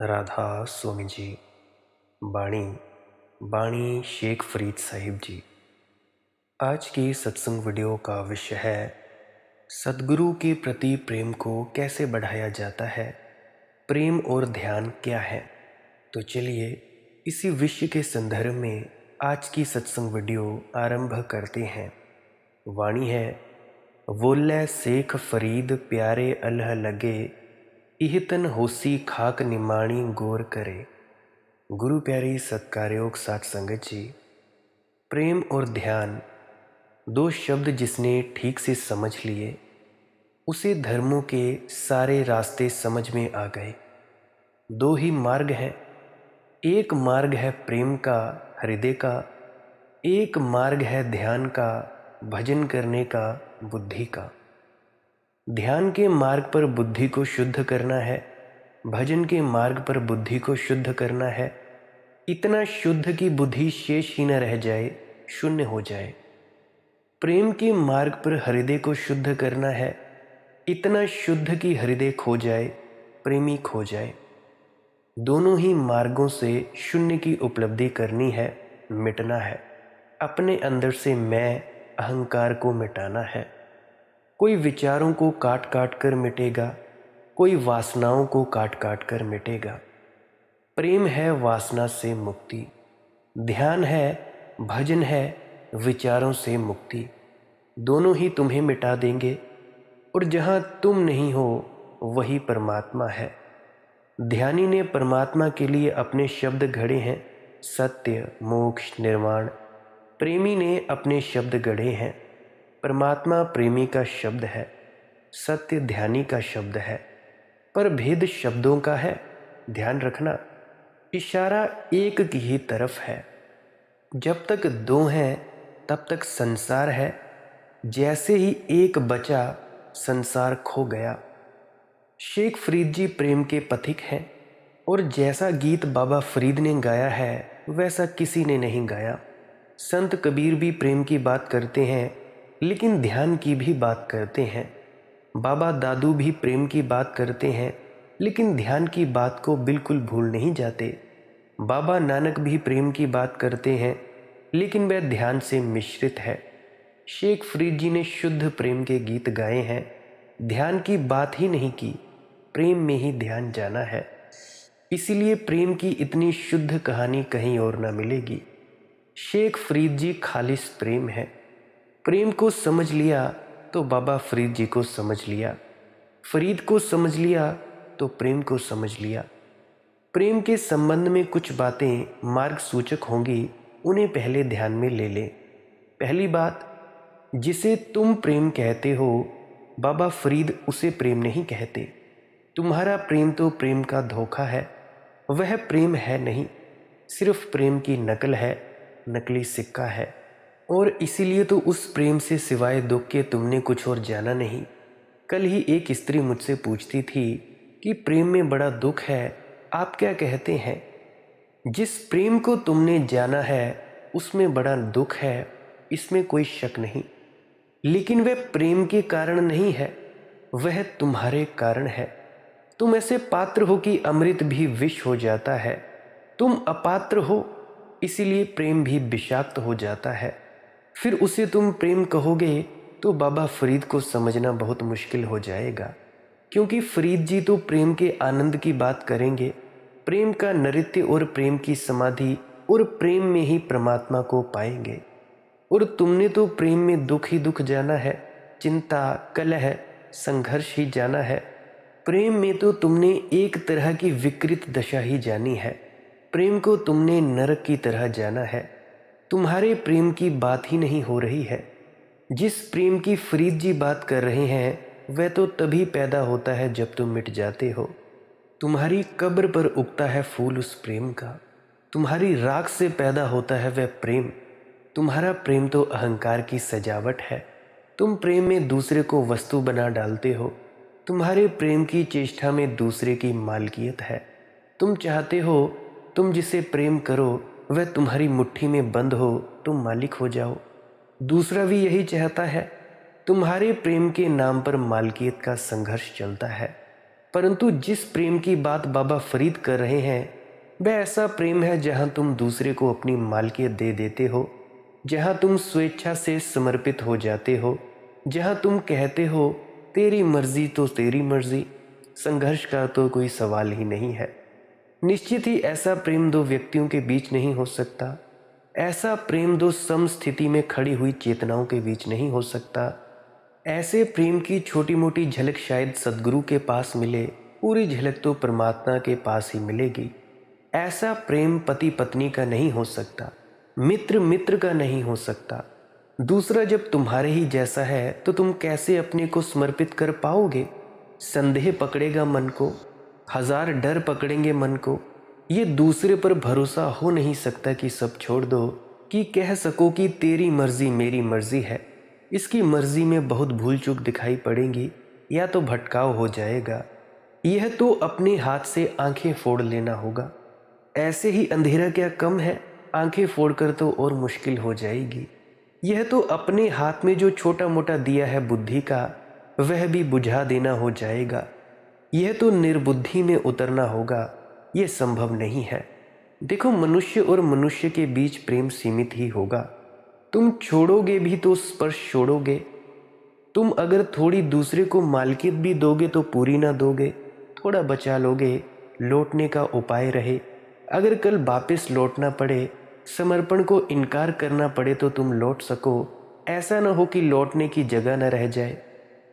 राधा स्वामी जी। बाणी बाणी शेख फरीद साहिब जी। आज की सत्संग वीडियो का विषय है सद्गुरु के प्रति प्रेम को कैसे बढ़ाया जाता है, प्रेम और ध्यान क्या है। तो चलिए इसी विषय के संदर्भ में आज की सत्संग वीडियो आरंभ करते हैं। वाणी है, वोल्लै शेख फरीद प्यारे अल्ह लगे, इहतन होसी खाक निमाणी गौर करे। गुरु प्यारी सत्कारयोग साथ संगत जी। प्रेम और ध्यान दो शब्द जिसने ठीक से समझ लिए उसे धर्मों के सारे रास्ते समझ में आ गए। दो ही मार्ग हैं, एक मार्ग है प्रेम का हृदय का, एक मार्ग है ध्यान का भजन करने का बुद्धि का। ध्यान के मार्ग पर बुद्धि को शुद्ध करना है, भजन के मार्ग पर बुद्धि को शुद्ध करना है। इतना शुद्ध कि बुद्धि शेष ही न रह जाए, शून्य हो जाए। प्रेम के मार्ग पर हृदय को शुद्ध करना है, इतना शुद्ध कि हृदय खो जाए, प्रेमी खो जाए। दोनों ही मार्गों से शून्य की उपलब्धि करनी है, मिटना है। अपने अंदर से मैं अहंकार को मिटाना है। कोई विचारों को काट काट कर मिटेगा, कोई वासनाओं को काट काट कर मिटेगा। प्रेम है वासना से मुक्ति, ध्यान है, भजन है, विचारों से मुक्ति। दोनों ही तुम्हें मिटा देंगे और जहाँ तुम नहीं हो वही परमात्मा है। ध्यानी ने परमात्मा के लिए अपने शब्द घड़े हैं, सत्य, मोक्ष, निर्वाण। प्रेमी ने अपने शब्द गढ़े हैं। परमात्मा प्रेमी का शब्द है, सत्य ध्यानी का शब्द है। पर भेद शब्दों का है, ध्यान रखना। इशारा एक की ही तरफ है। जब तक दो हैं तब तक संसार है, जैसे ही एक बचा संसार खो गया। शेख फरीद जी प्रेम के पथिक हैं और जैसा गीत बाबा फरीद ने गाया है वैसा किसी ने नहीं गाया। संत कबीर भी प्रेम की बात करते हैं लेकिन ध्यान की भी बात करते हैं। बाबा दादू भी प्रेम की बात करते हैं लेकिन ध्यान की बात को बिल्कुल भूल नहीं जाते। बाबा नानक भी प्रेम की बात करते हैं लेकिन वह ध्यान से मिश्रित है। शेख फरीद जी ने शुद्ध प्रेम के गीत गाए हैं, ध्यान की बात ही नहीं की, प्रेम में ही ध्यान जाना है। इसीलिए प्रेम की इतनी शुद्ध कहानी कहीं और ना मिलेगी। शेख फरीद जी खालिस प्रेम है। प्रेम को समझ लिया तो बाबा फरीद जी को समझ लिया, फरीद को समझ लिया तो प्रेम को समझ लिया। प्रेम के संबंध में कुछ बातें मार्ग सूचक होंगी, उन्हें पहले ध्यान में ले लें। पहली बात, जिसे तुम प्रेम कहते हो बाबा फरीद उसे प्रेम नहीं कहते। तुम्हारा प्रेम तो प्रेम का धोखा है, वह प्रेम है नहीं, सिर्फ प्रेम की नकल है, नकली सिक्का है। और इसीलिए तो उस प्रेम से सिवाय दुख के तुमने कुछ और जाना नहीं। कल ही एक स्त्री मुझसे पूछती थी कि प्रेम में बड़ा दुख है, आप क्या कहते हैं। जिस प्रेम को तुमने जाना है उसमें बड़ा दुख है, इसमें कोई शक नहीं। लेकिन वह प्रेम के कारण नहीं है, वह तुम्हारे कारण है। तुम ऐसे पात्र हो कि अमृत भी विष हो जाता है। तुम अपात्र हो इसीलिए प्रेम भी विषाक्त हो जाता है। फिर उसे तुम प्रेम कहोगे तो बाबा फरीद को समझना बहुत मुश्किल हो जाएगा, क्योंकि फरीद जी तो प्रेम के आनंद की बात करेंगे, प्रेम का नृत्य और प्रेम की समाधि और प्रेम में ही परमात्मा को पाएंगे। और तुमने तो प्रेम में दुख ही दुख जाना है, चिंता, कलह, संघर्ष ही जाना है। प्रेम में तो तुमने एक तरह की विकृत दशा ही जानी है। प्रेम को तुमने नरक की तरह जाना है। तुम्हारे प्रेम की बात ही नहीं हो रही है। जिस प्रेम की फरीद जी बात कर रहे हैं वह तो तभी पैदा होता है जब तुम मिट जाते हो। तुम्हारी कब्र पर उगता है फूल उस प्रेम का। तुम्हारी राख से पैदा होता है वह प्रेम। तुम्हारा प्रेम तो अहंकार की सजावट है। तुम प्रेम में दूसरे को वस्तु बना डालते हो। तुम्हारे प्रेम की चेष्टा में दूसरे की मालकियत है। तुम चाहते हो तुम जिसे प्रेम करो वह तुम्हारी मुट्ठी में बंद हो, तुम मालिक हो जाओ। दूसरा भी यही चाहता है। तुम्हारे प्रेम के नाम पर मालकियत का संघर्ष चलता है। परंतु जिस प्रेम की बात बाबा फरीद कर रहे हैं वह ऐसा प्रेम है जहां तुम दूसरे को अपनी मालकियत दे देते हो, जहां तुम स्वेच्छा से समर्पित हो जाते हो, जहां तुम कहते हो तेरी मर्जी तो तेरी मर्जी, संघर्ष का तो कोई सवाल ही नहीं है। निश्चित ही ऐसा प्रेम दो व्यक्तियों के बीच नहीं हो सकता। ऐसा प्रेम दो समस्थिति में खड़ी हुई चेतनाओं के बीच नहीं हो सकता। ऐसे प्रेम की छोटी मोटी झलक शायद सद्गुरु के पास मिले, पूरी झलक तो परमात्मा के पास ही मिलेगी। ऐसा प्रेम पति पत्नी का नहीं हो सकता, मित्र मित्र का नहीं हो सकता। दूसरा जब तुम्हारे ही जैसा है तो तुम कैसे अपने को समर्पित कर पाओगे? संदेह पकड़ेगा मन को, हजार डर पकड़ेंगे मन को। ये दूसरे पर भरोसा हो नहीं सकता कि सब छोड़ दो, कि कह सको कि तेरी मर्जी मेरी मर्जी है। इसकी मर्जी में बहुत भूल चूक दिखाई पड़ेंगी या तो भटकाव हो जाएगा। यह तो अपने हाथ से आंखें फोड़ लेना होगा। ऐसे ही अंधेरा क्या कम है, आंखें फोड़कर तो और मुश्किल हो जाएगी। यह तो अपने हाथ में जो छोटा मोटा दिया है बुद्धि का, वह भी बुझा देना हो जाएगा। यह तो निर्बुद्धि में उतरना होगा, यह संभव नहीं है। देखो, मनुष्य और मनुष्य के बीच प्रेम सीमित ही होगा। तुम छोड़ोगे भी तो स्पर्श छोड़ोगे। तुम अगर थोड़ी दूसरे को मालकियत भी दोगे तो पूरी ना दोगे, थोड़ा बचा लोगे, लौटने का उपाय रहे। अगर कल वापस लौटना पड़े, समर्पण को इनकार करना पड़े तो तुम लौट सको। ऐसा न हो कि लौटने की जगह न रह जाए।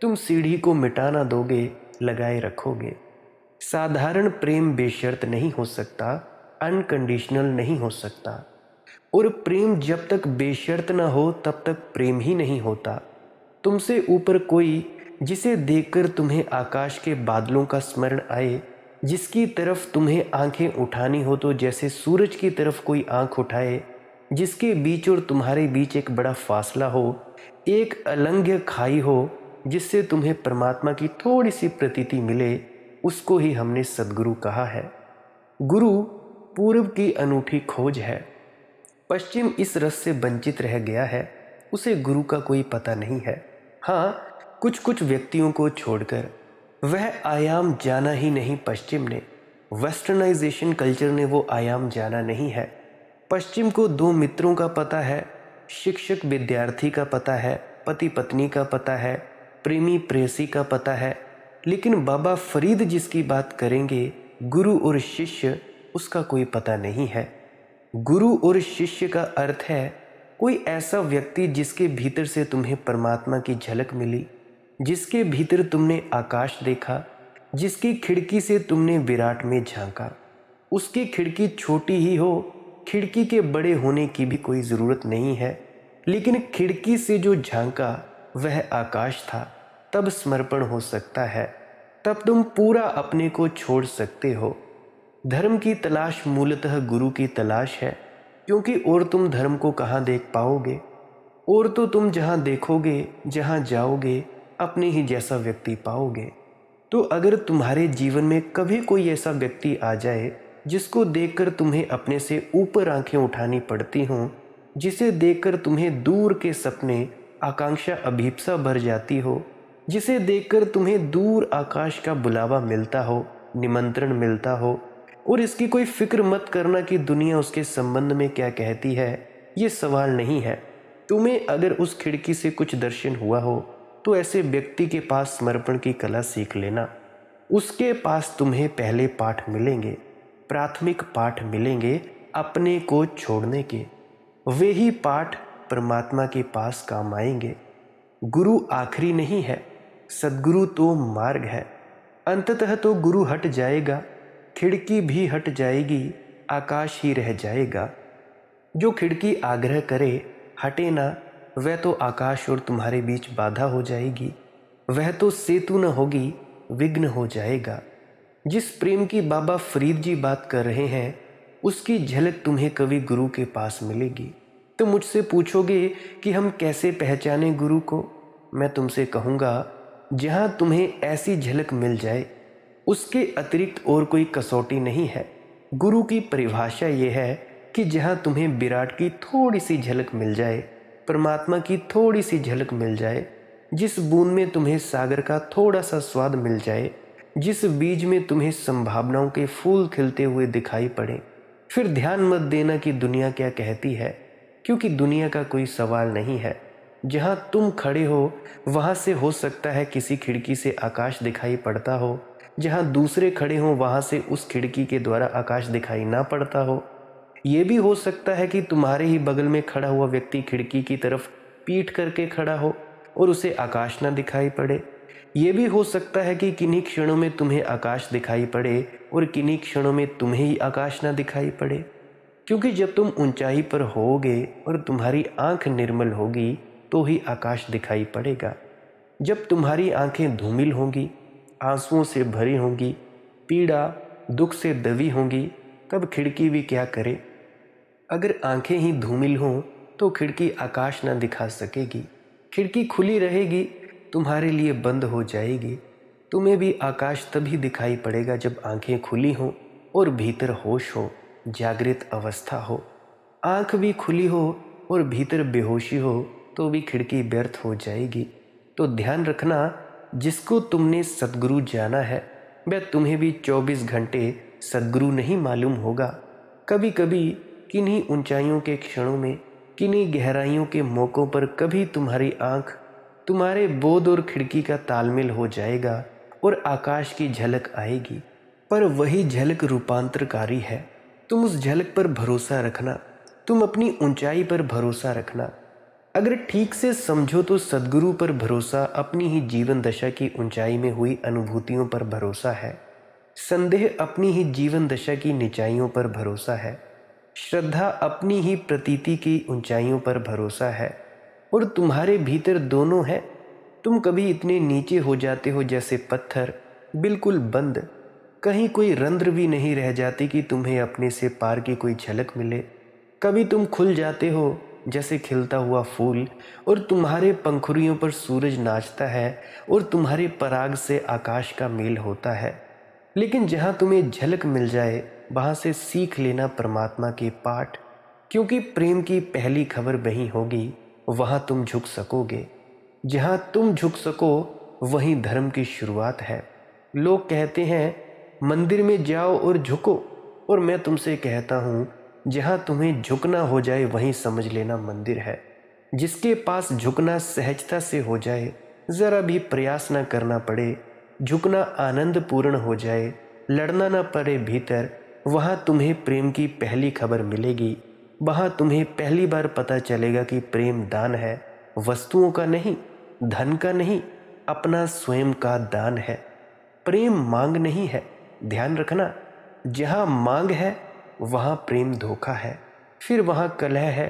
तुम सीढ़ी को मिटा ना दोगे, लगाए रखोगे। साधारण प्रेम बेशर्त नहीं हो सकता, अनकंडीशनल नहीं हो सकता। और प्रेम जब तक बेशर्त ना हो तब तक प्रेम ही नहीं होता। तुमसे ऊपर कोई जिसे देखकर तुम्हें आकाश के बादलों का स्मरण आए, जिसकी तरफ तुम्हें आंखें उठानी हो तो जैसे सूरज की तरफ कोई आंख उठाए, जिसके बीच और तुम्हारे बीच एक बड़ा फासला हो, एक अलंघ्य खाई हो, जिससे तुम्हें परमात्मा की थोड़ी सी प्रतीति मिले, उसको ही हमने सद्गुरु कहा है। गुरु पूर्व की अनूठी खोज है। पश्चिम इस रस से वंचित रह गया है, उसे गुरु का कोई पता नहीं है। हाँ, कुछ कुछ व्यक्तियों को छोड़कर वह आयाम जाना ही नहीं पश्चिम ने। वेस्टर्नाइजेशन कल्चर ने वो आयाम जाना नहीं है। पश्चिम को दो मित्रों का पता है, शिक्षक विद्यार्थी का पता है, पति पत्नी का पता है, प्रेमी प्रेयसी का पता है। लेकिन बाबा फरीद जिसकी बात करेंगे, गुरु और शिष्य, उसका कोई पता नहीं है। गुरु और शिष्य का अर्थ है कोई ऐसा व्यक्ति जिसके भीतर से तुम्हें परमात्मा की झलक मिली, जिसके भीतर तुमने आकाश देखा, जिसकी खिड़की से तुमने विराट में झांका। उसकी खिड़की छोटी ही हो, खिड़की के बड़े होने की भी कोई ज़रूरत नहीं है, लेकिन खिड़की से जो झांका वह आकाश था। तब समर्पण हो सकता है, तब तुम पूरा अपने को छोड़ सकते हो। धर्म की तलाश मूलतः गुरु की तलाश है, क्योंकि और तुम धर्म को कहाँ देख पाओगे? और तो तुम जहाँ देखोगे, जहाँ जाओगे, अपने ही जैसा व्यक्ति पाओगे। तो अगर तुम्हारे जीवन में कभी कोई ऐसा व्यक्ति आ जाए जिसको देखकर तुम्हें अपने से ऊपर आंखें उठानी पड़ती हों, जिसे देखकर तुम्हें दूर के सपने, आकांक्षा, अभीप्सा भर जाती हो, जिसे देखकर तुम्हें दूर आकाश का बुलावा मिलता हो, निमंत्रण मिलता हो, और इसकी कोई फिक्र मत करना कि दुनिया उसके संबंध में क्या कहती है, ये सवाल नहीं है। तुम्हें अगर उस खिड़की से कुछ दर्शन हुआ हो तो ऐसे व्यक्ति के पास समर्पण की कला सीख लेना। उसके पास तुम्हें पहले पाठ मिलेंगे, प्राथमिक पाठ मिलेंगे अपने को छोड़ने के। वे ही पाठ परमात्मा के पास काम आएंगे। गुरु आखिरी नहीं है, सद्गुरु तो मार्ग है। अंततः तो गुरु हट जाएगा, खिड़की भी हट जाएगी, आकाश ही रह जाएगा। जो खिड़की आग्रह करे हटे ना, वह तो आकाश और तुम्हारे बीच बाधा हो जाएगी। वह तो सेतु न होगी, विघ्न हो जाएगा। जिस प्रेम की बाबा फरीद जी बात कर रहे हैं, उसकी झलक तुम्हें कभी गुरु के पास मिलेगी। तो मुझसे पूछोगे कि हम कैसे पहचाने गुरु को? मैं तुमसे कहूँगा, जहाँ तुम्हें ऐसी झलक मिल जाए, उसके अतिरिक्त और कोई कसौटी नहीं है। गुरु की परिभाषा ये है कि जहाँ तुम्हें विराट की थोड़ी सी झलक मिल जाए, परमात्मा की थोड़ी सी झलक मिल जाए, जिस बूंद में तुम्हें सागर का थोड़ा सा स्वाद मिल जाए, जिस बीज में तुम्हें संभावनाओं के फूल खिलते हुए दिखाई पड़े। फिर ध्यान मत देना कि दुनिया क्या कहती है, क्योंकि दुनिया का कोई सवाल नहीं है। जहां तुम खड़े हो वहां से हो सकता है किसी खिड़की से आकाश दिखाई पड़ता हो, जहां दूसरे खड़े हों वहां से उस खिड़की के द्वारा आकाश दिखाई ना पड़ता हो। ये भी हो सकता है कि तुम्हारे ही बगल में खड़ा हुआ व्यक्ति खिड़की की तरफ पीठ करके खड़ा हो और उसे आकाश ना दिखाई पड़े। ये भी हो सकता है कि किन्हीं क्षणों में तुम्हें आकाश दिखाई पड़े और किन्हीं क्षणों में तुम्हें ही आकाश ना दिखाई पड़े। क्योंकि जब तुम ऊंचाई पर होगे और तुम्हारी आंख निर्मल होगी तो ही आकाश दिखाई पड़ेगा। जब तुम्हारी आंखें धूमिल होंगी, आंसुओं से भरी होंगी, पीड़ा दुख से दबी होंगी, तब खिड़की भी क्या करे। अगर आंखें ही धूमिल हों तो खिड़की आकाश न दिखा सकेगी। खिड़की खुली रहेगी, तुम्हारे लिए बंद हो जाएगी। तुम्हें भी आकाश तभी दिखाई पड़ेगा जब आंखें खुली हों और भीतर होश हो, जागृत अवस्था हो। आंख भी खुली हो और भीतर बेहोशी हो तो भी खिड़की व्यर्थ हो जाएगी। तो ध्यान रखना, जिसको तुमने सद्गुरु जाना है वह तुम्हें भी 24 घंटे सद्गुरु नहीं मालूम होगा। कभी कभी किन्हीं ऊंचाइयों के क्षणों में, किन्हीं गहराइयों के मौक़ों पर कभी तुम्हारी आंख, तुम्हारे बोध और खिड़की का तालमेल हो जाएगा और आकाश की झलक आएगी। पर वही झलक रूपांतरकारी है। तुम उस झलक पर भरोसा रखना, तुम अपनी ऊंचाई पर भरोसा रखना। अगर ठीक से समझो तो सद्गुरु पर भरोसा अपनी ही जीवन दशा की ऊंचाई में हुई अनुभूतियों पर भरोसा है। संदेह अपनी ही जीवन दशा की निचाइयों पर भरोसा है। श्रद्धा अपनी ही प्रतीति की ऊंचाइयों पर भरोसा है। और तुम्हारे भीतर दोनों है। तुम कभी इतने नीचे हो जाते हो जैसे पत्थर, बिल्कुल बंद, कहीं कोई रंध्र भी नहीं रह जाती कि तुम्हें अपने से पार की कोई झलक मिले। कभी तुम खुल जाते हो जैसे खिलता हुआ फूल और तुम्हारे पंखुड़ियों पर सूरज नाचता है और तुम्हारे पराग से आकाश का मेल होता है। लेकिन जहाँ तुम्हें झलक मिल जाए वहाँ से सीख लेना परमात्मा के पाठ, क्योंकि प्रेम की पहली खबर वहीं होगी, वहाँ तुम झुक सकोगे। जहाँ तुम झुक सको वहीं धर्म की शुरुआत है। लोग कहते हैं मंदिर में जाओ और झुको, और मैं तुमसे कहता हूँ जहाँ तुम्हें झुकना हो जाए वहीं समझ लेना मंदिर है। जिसके पास झुकना सहजता से हो जाए, ज़रा भी प्रयास न करना पड़े, झुकना आनंद पूर्ण हो जाए, लड़ना न पड़े भीतर, वहाँ तुम्हें प्रेम की पहली खबर मिलेगी। वहाँ तुम्हें पहली बार पता चलेगा कि प्रेम दान है, वस्तुओं का नहीं, धन का नहीं, अपना स्वयं का दान है। प्रेम मांग नहीं है। ध्यान रखना, जहाँ मांग है वहाँ प्रेम धोखा है, फिर वहाँ कलह है।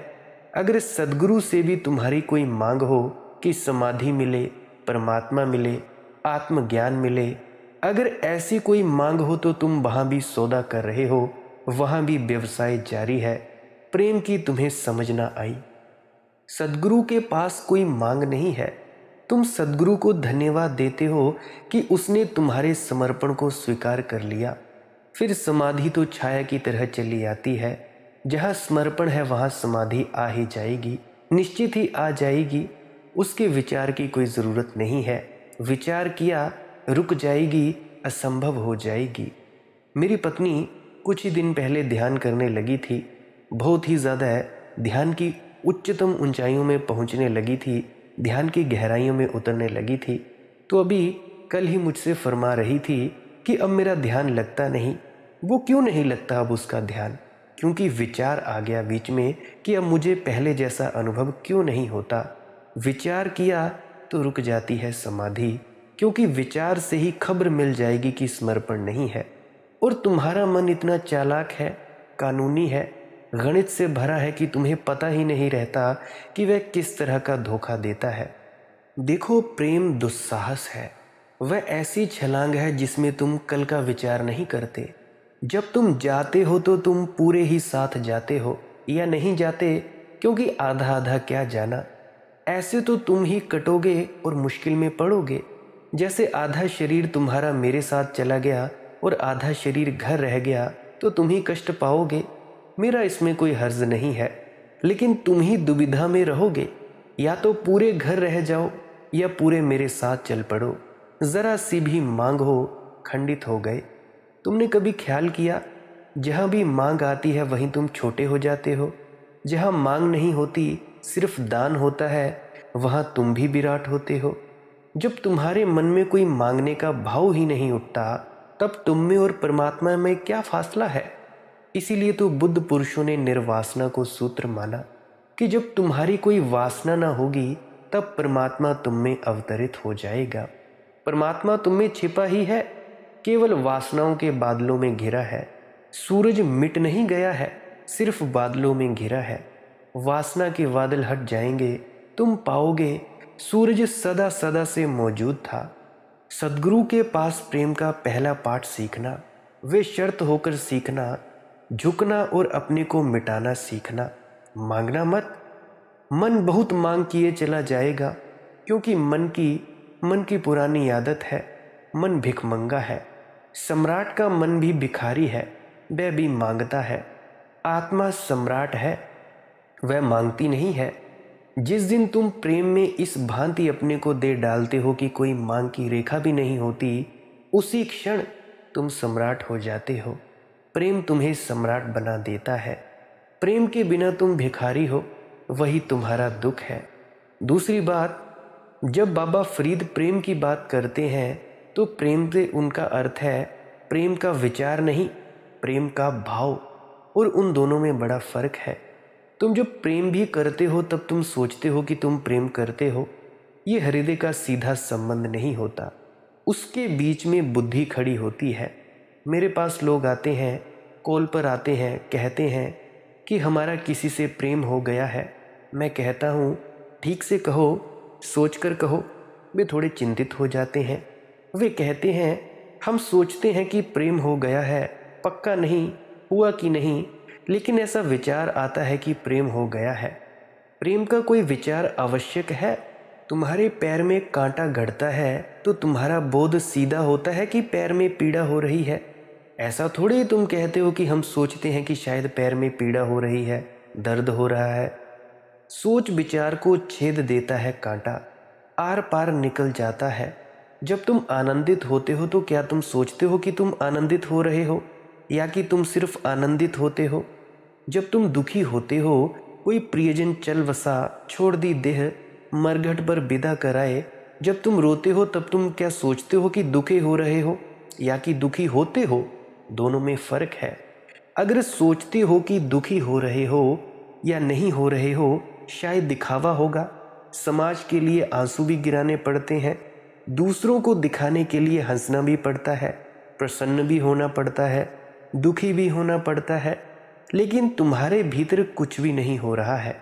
अगर सद्गुरु से भी तुम्हारी कोई मांग हो कि समाधि मिले, परमात्मा मिले, आत्मज्ञान मिले, अगर ऐसी कोई मांग हो तो तुम वहाँ भी सौदा कर रहे हो, वहाँ भी व्यवसाय जारी है। प्रेम की तुम्हें समझ ना आई। सद्गुरु के पास कोई मांग नहीं है। तुम सद्गुरु को धन्यवाद देते हो कि उसने तुम्हारे समर्पण को स्वीकार कर लिया। फिर समाधि तो छाया की तरह चली आती है। जहाँ समर्पण है वहाँ समाधि आ ही जाएगी, निश्चित ही आ जाएगी। उसके विचार की कोई ज़रूरत नहीं है। विचार किया रुक जाएगी, असंभव हो जाएगी। मेरी पत्नी कुछ ही दिन पहले ध्यान करने लगी थी। बहुत ही ज़्यादा ध्यान की उच्चतम ऊंचाइयों में पहुंचने लगी थी, ध्यान की गहराइयों में उतरने लगी थी। तो अभी कल ही मुझसे फरमा रही थी कि अब मेरा ध्यान लगता नहीं। वो क्यों नहीं लगता अब उसका ध्यान? क्योंकि विचार आ गया बीच में कि अब मुझे पहले जैसा अनुभव क्यों नहीं होता। विचार किया तो रुक जाती है समाधि, क्योंकि विचार से ही खबर मिल जाएगी कि समर्पण नहीं है। और तुम्हारा मन इतना चालाक है, कानूनी है, गणित से भरा है कि तुम्हें पता ही नहीं रहता कि वह किस तरह का धोखा देता है। देखो, प्रेम दुस्साहस है। वह ऐसी छलांग है जिसमें तुम कल का विचार नहीं करते। जब तुम जाते हो तो तुम पूरे ही साथ जाते हो, या नहीं जाते, क्योंकि आधा आधा क्या जाना। ऐसे तो तुम ही कटोगे और मुश्किल में पड़ोगे। जैसे आधा शरीर तुम्हारा मेरे साथ चला गया और आधा शरीर घर रह गया तो तुम ही कष्ट पाओगे। मेरा इसमें कोई हर्ज नहीं है, लेकिन तुम ही दुविधा में रहोगे। या तो पूरे घर रह जाओ या पूरे मेरे साथ चल पड़ो। ज़रा सी भी मांग हो खंडित हो गए। तुमने कभी ख्याल किया, जहाँ भी मांग आती है वहीं तुम छोटे हो जाते हो। जहाँ मांग नहीं होती, सिर्फ दान होता है, वहाँ तुम भी विराट होते हो। जब तुम्हारे मन में कोई मांगने का भाव ही नहीं उठता, तब तुम में और परमात्मा में क्या फासला है। इसीलिए तो बुद्ध पुरुषों ने निर्वासना को सूत्र माना कि जब तुम्हारी कोई वासना ना होगी, तब परमात्मा तुम में अवतरित हो जाएगा। परमात्मा तुम में छिपा ही है, केवल वासनाओं के बादलों में घिरा है। सूरज मिट नहीं गया है, सिर्फ बादलों में घिरा है। वासना के बादल हट जाएंगे, तुम पाओगे सूरज सदा सदा से मौजूद था। सद्गुरु के पास प्रेम का पहला पाठ सीखना, वे शर्त होकर सीखना, झुकना और अपने को मिटाना सीखना। मांगना मत। मन बहुत मांग किए चला जाएगा, क्योंकि मन की पुरानी आदत है। मन भिखमंगा है। सम्राट का मन भी भिखारी है, वह भी मांगता है। आत्मा सम्राट है, वह मांगती नहीं है। जिस दिन तुम प्रेम में इस भांति अपने को दे डालते हो कि कोई मांग की रेखा भी नहीं होती, उसी क्षण तुम सम्राट हो जाते हो। प्रेम तुम्हें सम्राट बना देता है। प्रेम के बिना तुम भिखारी हो, वही तुम्हारा दुख है। दूसरी बात, जब बाबा फरीद प्रेम की बात करते हैं तो प्रेम से उनका अर्थ है प्रेम का विचार नहीं, प्रेम का भाव। और उन दोनों में बड़ा फर्क है। तुम जब प्रेम भी करते हो तब तुम सोचते हो कि तुम प्रेम करते हो। ये हृदय का सीधा संबंध नहीं होता, उसके बीच में बुद्धि खड़ी होती है। मेरे पास लोग आते हैं, कॉल पर आते हैं, कहते हैं कि हमारा किसी से प्रेम हो गया है। मैं कहता हूँ, ठीक से कहो, सोचकर कहो। वे थोड़े चिंतित हो जाते हैं। वे कहते हैं, हम सोचते हैं कि प्रेम हो गया है, पक्का नहीं हुआ कि नहीं, लेकिन ऐसा विचार आता है कि प्रेम हो गया है। प्रेम का कोई विचार आवश्यक है? तुम्हारे पैर में कांटा गड़ता है तो तुम्हारा बोध सीधा होता है कि पैर में पीड़ा हो रही है। ऐसा थोड़ी तुम कहते हो कि हम सोचते हैं कि शायद पैर में पीड़ा हो रही है, दर्द हो रहा है। सोच विचार को छेद देता है कांटा, आर पार निकल जाता है। जब तुम आनंदित होते हो तो क्या तुम सोचते हो कि तुम आनंदित हो रहे हो, या कि तुम सिर्फ आनंदित होते हो? जब तुम दुखी होते हो, कोई प्रियजन चल वसा, छोड़ दी देह, मरघट पर विदा कराए, जब तुम रोते हो तब तुम क्या सोचते हो कि दुखी हो रहे हो या कि दुखी होते हो? दोनों में फर्क है। अगर सोचते हो कि दुखी हो रहे हो या नहीं हो रहे हो, शायद दिखावा होगा। समाज के लिए आंसू भी गिराने पड़ते हैं, दूसरों को दिखाने के लिए हंसना भी पड़ता है, प्रसन्न भी होना पड़ता है, दुखी भी होना पड़ता है, लेकिन तुम्हारे भीतर कुछ भी नहीं हो रहा है।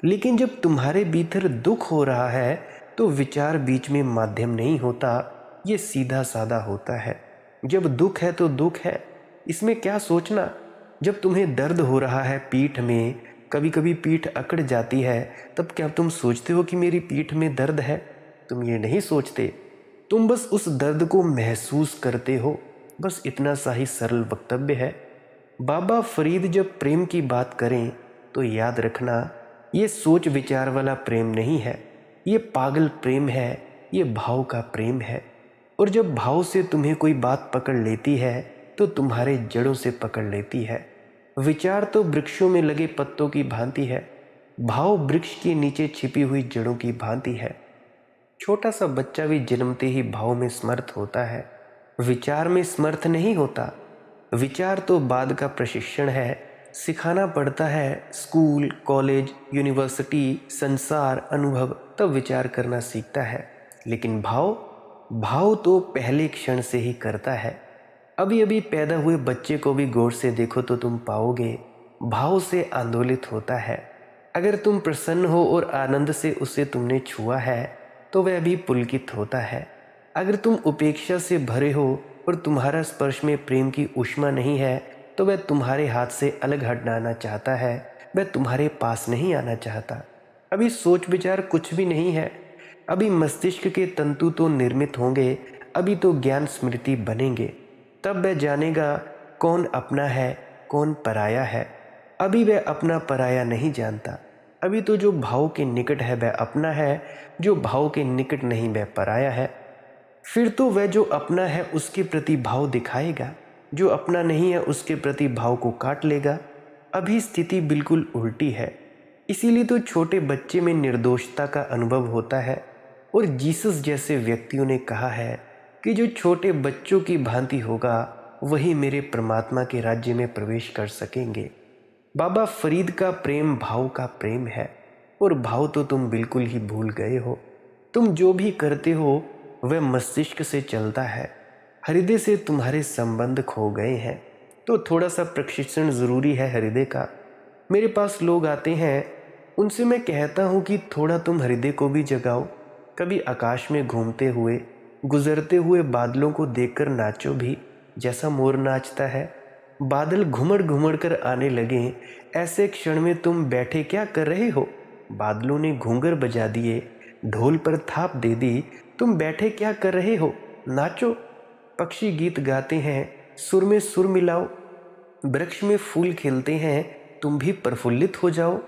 लेकिन जब तुम्हारे भीतर दुख हो रहा है तो विचार बीच में माध्यम नहीं होता, ये सीधा साधा होता है। जब दुख है तो दुख है, इसमें क्या सोचना। जब तुम्हें दर्द हो रहा है पीठ में, कभी कभी पीठ अकड़ जाती है, तब क्या तुम सोचते हो कि मेरी पीठ में दर्द है? तुम ये नहीं सोचते, तुम बस उस दर्द को महसूस करते हो। बस इतना सा ही सरल वक्तव्य है। बाबा फरीद जब प्रेम की बात करें तो याद रखना, ये सोच विचार वाला प्रेम नहीं है, ये पागल प्रेम है, ये भाव का प्रेम है। और जब भाव से तुम्हें कोई बात पकड़ लेती है तो तुम्हारे जड़ों से पकड़ लेती है। विचार तो वृक्षों में लगे पत्तों की भांति है, भाव वृक्ष के नीचे छिपी हुई जड़ों की भांति है। छोटा सा बच्चा भी जन्मते ही भाव में समर्थ होता है, विचार में समर्थ नहीं होता। विचार तो बाद का प्रशिक्षण है, सिखाना पड़ता है। स्कूल, कॉलेज, यूनिवर्सिटी, संसार, अनुभव, तब विचार करना सीखता है। लेकिन भाव तो पहले क्षण से ही करता है। अभी अभी पैदा हुए बच्चे को भी गौर से देखो तो तुम पाओगे भाव से आंदोलित होता है। अगर तुम प्रसन्न हो और आनंद से उसे तुमने छुआ है तो वह भी पुलकित होता है। अगर तुम उपेक्षा से भरे हो और तुम्हारा स्पर्श में प्रेम की ऊष्मा नहीं है तो वह तुम्हारे हाथ से अलग हटना चाहता है, वह तुम्हारे पास नहीं आना चाहता। अभी सोच विचार कुछ भी नहीं है, अभी मस्तिष्क के तंतु तो निर्मित होंगे, अभी तो ज्ञान स्मृति बनेंगे, तब वह जानेगा कौन अपना है कौन पराया है। अभी वह अपना पराया नहीं जानता। अभी तो जो भाव के निकट है वह अपना है, जो भाव के निकट नहीं वह पराया है। फिर तो वह जो अपना है उसके प्रति भाव दिखाएगा, जो अपना नहीं है उसके प्रति भाव को काट लेगा। अभी स्थिति बिल्कुल उल्टी है। इसीलिए तो छोटे बच्चे में निर्दोषता का अनुभव होता है और जीसस जैसे व्यक्तियों ने कहा है कि जो छोटे बच्चों की भांति होगा वही मेरे परमात्मा के राज्य में प्रवेश कर सकेंगे। बाबा फरीद का प्रेम भाव का प्रेम है और भाव तो तुम बिल्कुल ही भूल गए हो। तुम जो भी करते हो वह मस्तिष्क से चलता है, हृदय से तुम्हारे संबंध खो गए हैं। तो थोड़ा सा प्रशिक्षण ज़रूरी है हृदय का। मेरे पास लोग आते हैं, उनसे मैं कहता हूँ कि थोड़ा तुम हृदय को भी जगाओ। कभी आकाश में घूमते हुए गुजरते हुए बादलों को देखकर नाचो भी, जैसा मोर नाचता है। बादल घुमड़ घुमड़ कर आने लगे, ऐसे क्षण में तुम बैठे क्या कर रहे हो? बादलों ने घूंगर बजा दिए, ढोल पर थाप दे दी, तुम बैठे क्या कर रहे हो? नाचो। पक्षी गीत गाते हैं, सुर में सुर मिलाओ। वृक्ष में फूल खिलते हैं, तुम भी प्रफुल्लित हो जाओ।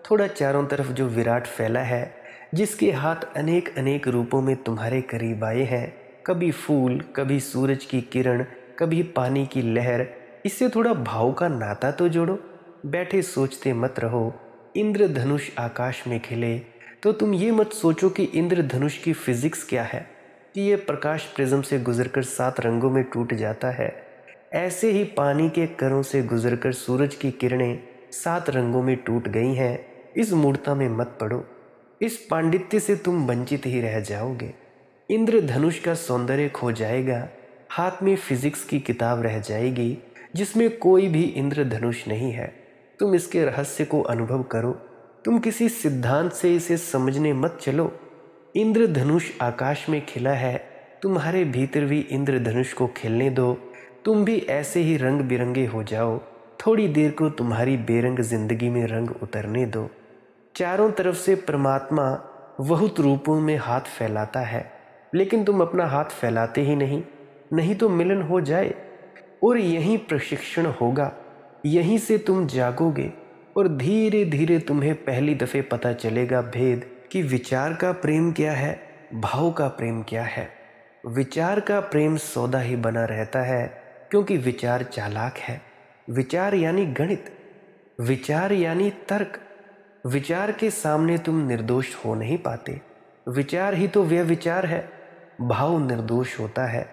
थोड़ा चारों तरफ जो विराट फैला है, जिसके हाथ अनेक अनेक रूपों में तुम्हारे करीब आए हैं, कभी फूल, कभी सूरज की किरण, कभी पानी की लहर, इससे थोड़ा भाव का नाता तो जोड़ो। बैठे सोचते मत रहो इंद्रधनुष आकाश में खिले, तो तुम ये मत सोचो कि इंद्रधनुष की फिजिक्स क्या है, कि ये प्रकाश प्रिज्म से गुजरकर 7 रंगों में टूट जाता है। ऐसे ही पानी के करों से गुजरकर सूरज की किरणें 7 रंगों में टूट गई हैं। इस मूर्ता में मत पड़ो, इस पांडित्य से तुम वंचित ही रह जाओगे। इंद्रधनुष का सौंदर्य खो जाएगा, हाथ में फिजिक्स की किताब रह जाएगी जिसमें कोई भी इंद्रधनुष नहीं है। तुम इसके रहस्य को अनुभव करो, तुम किसी सिद्धांत से इसे समझने मत चलो। इंद्रधनुष आकाश में खिला है, तुम्हारे भीतर भी इंद्रधनुष को खिलने दो। तुम भी ऐसे ही रंग बिरंगे हो जाओ। थोड़ी देर को तुम्हारी बेरंग जिंदगी में रंग उतरने दो। चारों तरफ से परमात्मा बहुत रूपों में हाथ फैलाता है, लेकिन तुम अपना हाथ फैलाते ही नहीं, नहीं तो मिलन हो जाए। और यही प्रशिक्षण होगा, यहीं से तुम जागोगे और धीरे धीरे तुम्हें पहली दफे पता चलेगा भेद कि विचार का प्रेम क्या है, भाव का प्रेम क्या है। विचार का प्रेम सौदा ही बना रहता है, क्योंकि विचार चालाक है। विचार यानी गणित, विचार यानी तर्क। विचार के सामने तुम निर्दोष हो नहीं पाते। विचार ही तो व्यभिचार है। भाव निर्दोष होता है,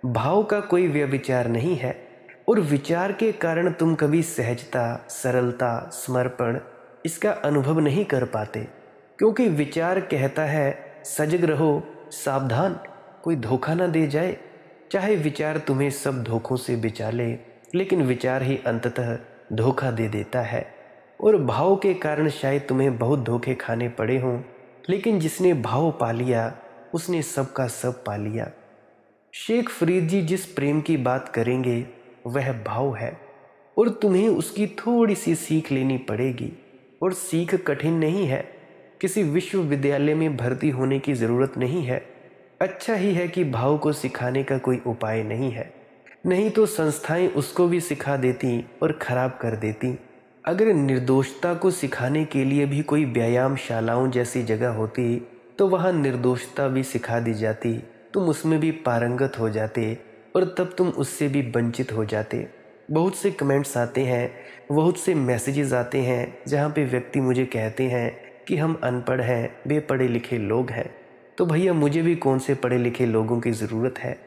भाव का कोई व्यभिचार नहीं है। और विचार के कारण तुम कभी सहजता, सरलता, समर्पण इसका अनुभव नहीं कर पाते, क्योंकि विचार कहता है सजग रहो, सावधान, कोई धोखा ना दे जाए। चाहे विचार तुम्हें सब धोखों से बचा ले, लेकिन विचार ही अंततः धोखा दे देता है। और भाव के कारण शायद तुम्हें बहुत धोखे खाने पड़े हों, लेकिन जिसने भाव पा लिया उसने सबका सब पा लिया। शेख फरीद जी जिस प्रेम की बात करेंगे वह भाव है, और तुम्हें उसकी थोड़ी सी सीख लेनी पड़ेगी। और सीख कठिन नहीं है, किसी विश्वविद्यालय में भर्ती होने की ज़रूरत नहीं है। अच्छा ही है कि भाव को सिखाने का कोई उपाय नहीं है, नहीं तो संस्थाएं उसको भी सिखा देती और खराब कर देती। अगर निर्दोषता को सिखाने के लिए भी कोई व्यायामशालाओं जैसी जगह होती तो वहाँ निर्दोषता भी सिखा दी जाती, तुम उसमें भी पारंगत हो जाते और तब तुम उससे भी वंचित हो जाते। बहुत से कमेंट्स आते हैं, बहुत से मैसेजेस आते हैं जहाँ पे व्यक्ति मुझे कहते हैं कि हम अनपढ़ हैं, बेपढ़े लिखे लोग हैं। तो भैया मुझे भी कौन से पढ़े लिखे लोगों की ज़रूरत है,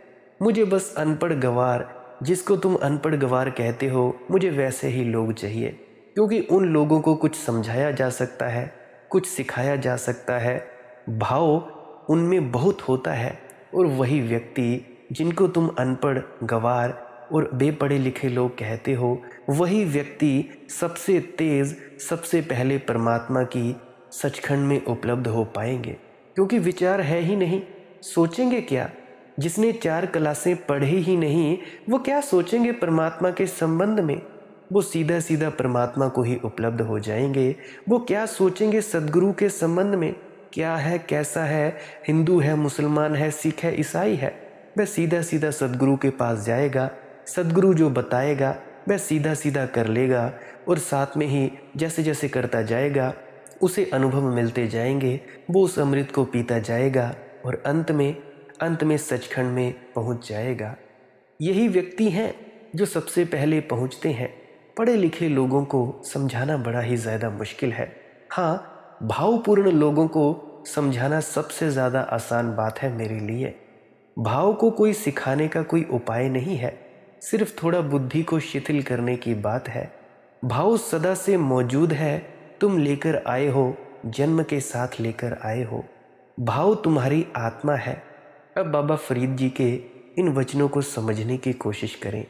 मुझे बस अनपढ़ गंवार, जिसको तुम अनपढ़ गंवार कहते हो, मुझे वैसे ही लोग चाहिए। क्योंकि उन लोगों को कुछ समझाया जा सकता है, कुछ सिखाया जा सकता है, भाव उनमें बहुत होता है। और वही व्यक्ति जिनको तुम अनपढ़, गंवार और बेपढ़े लिखे लोग कहते हो, वही व्यक्ति सबसे तेज़, सबसे पहले परमात्मा की सचखंड में उपलब्ध हो पाएंगे। क्योंकि विचार है ही नहीं, सोचेंगे क्या? जिसने 4 क्लासें पढ़ी ही नहीं, वो क्या सोचेंगे परमात्मा के संबंध में? वो सीधा सीधा परमात्मा को ही उपलब्ध हो जाएंगे। वो क्या सोचेंगे सदगुरु के संबंध में? क्या है, कैसा है, हिंदू है, मुसलमान है, सिख है, ईसाई है, वह सीधा सीधा सदगुरु के पास जाएगा। सदगुरु जो बताएगा वह सीधा सीधा कर लेगा, और साथ में ही जैसे जैसे करता जाएगा उसे अनुभव मिलते जाएंगे, वो उस अमृत को पीता जाएगा। और अंत में अंत में सचखंड में पहुंच जाएगा। यही व्यक्ति हैं जो सबसे पहले पहुंचते हैं। पढ़े लिखे लोगों को समझाना बड़ा ही ज़्यादा मुश्किल है। हाँ, भावपूर्ण लोगों को समझाना सबसे ज़्यादा आसान बात है मेरे लिए। भाव को कोई सिखाने का कोई उपाय नहीं है, सिर्फ थोड़ा बुद्धि को शिथिल करने की बात है। भाव सदा से मौजूद है, तुम लेकर आए हो, जन्म के साथ लेकर आए हो। भाव तुम्हारी आत्मा है। अब बाबा फरीद जी के इन वचनों को समझने की कोशिश करें।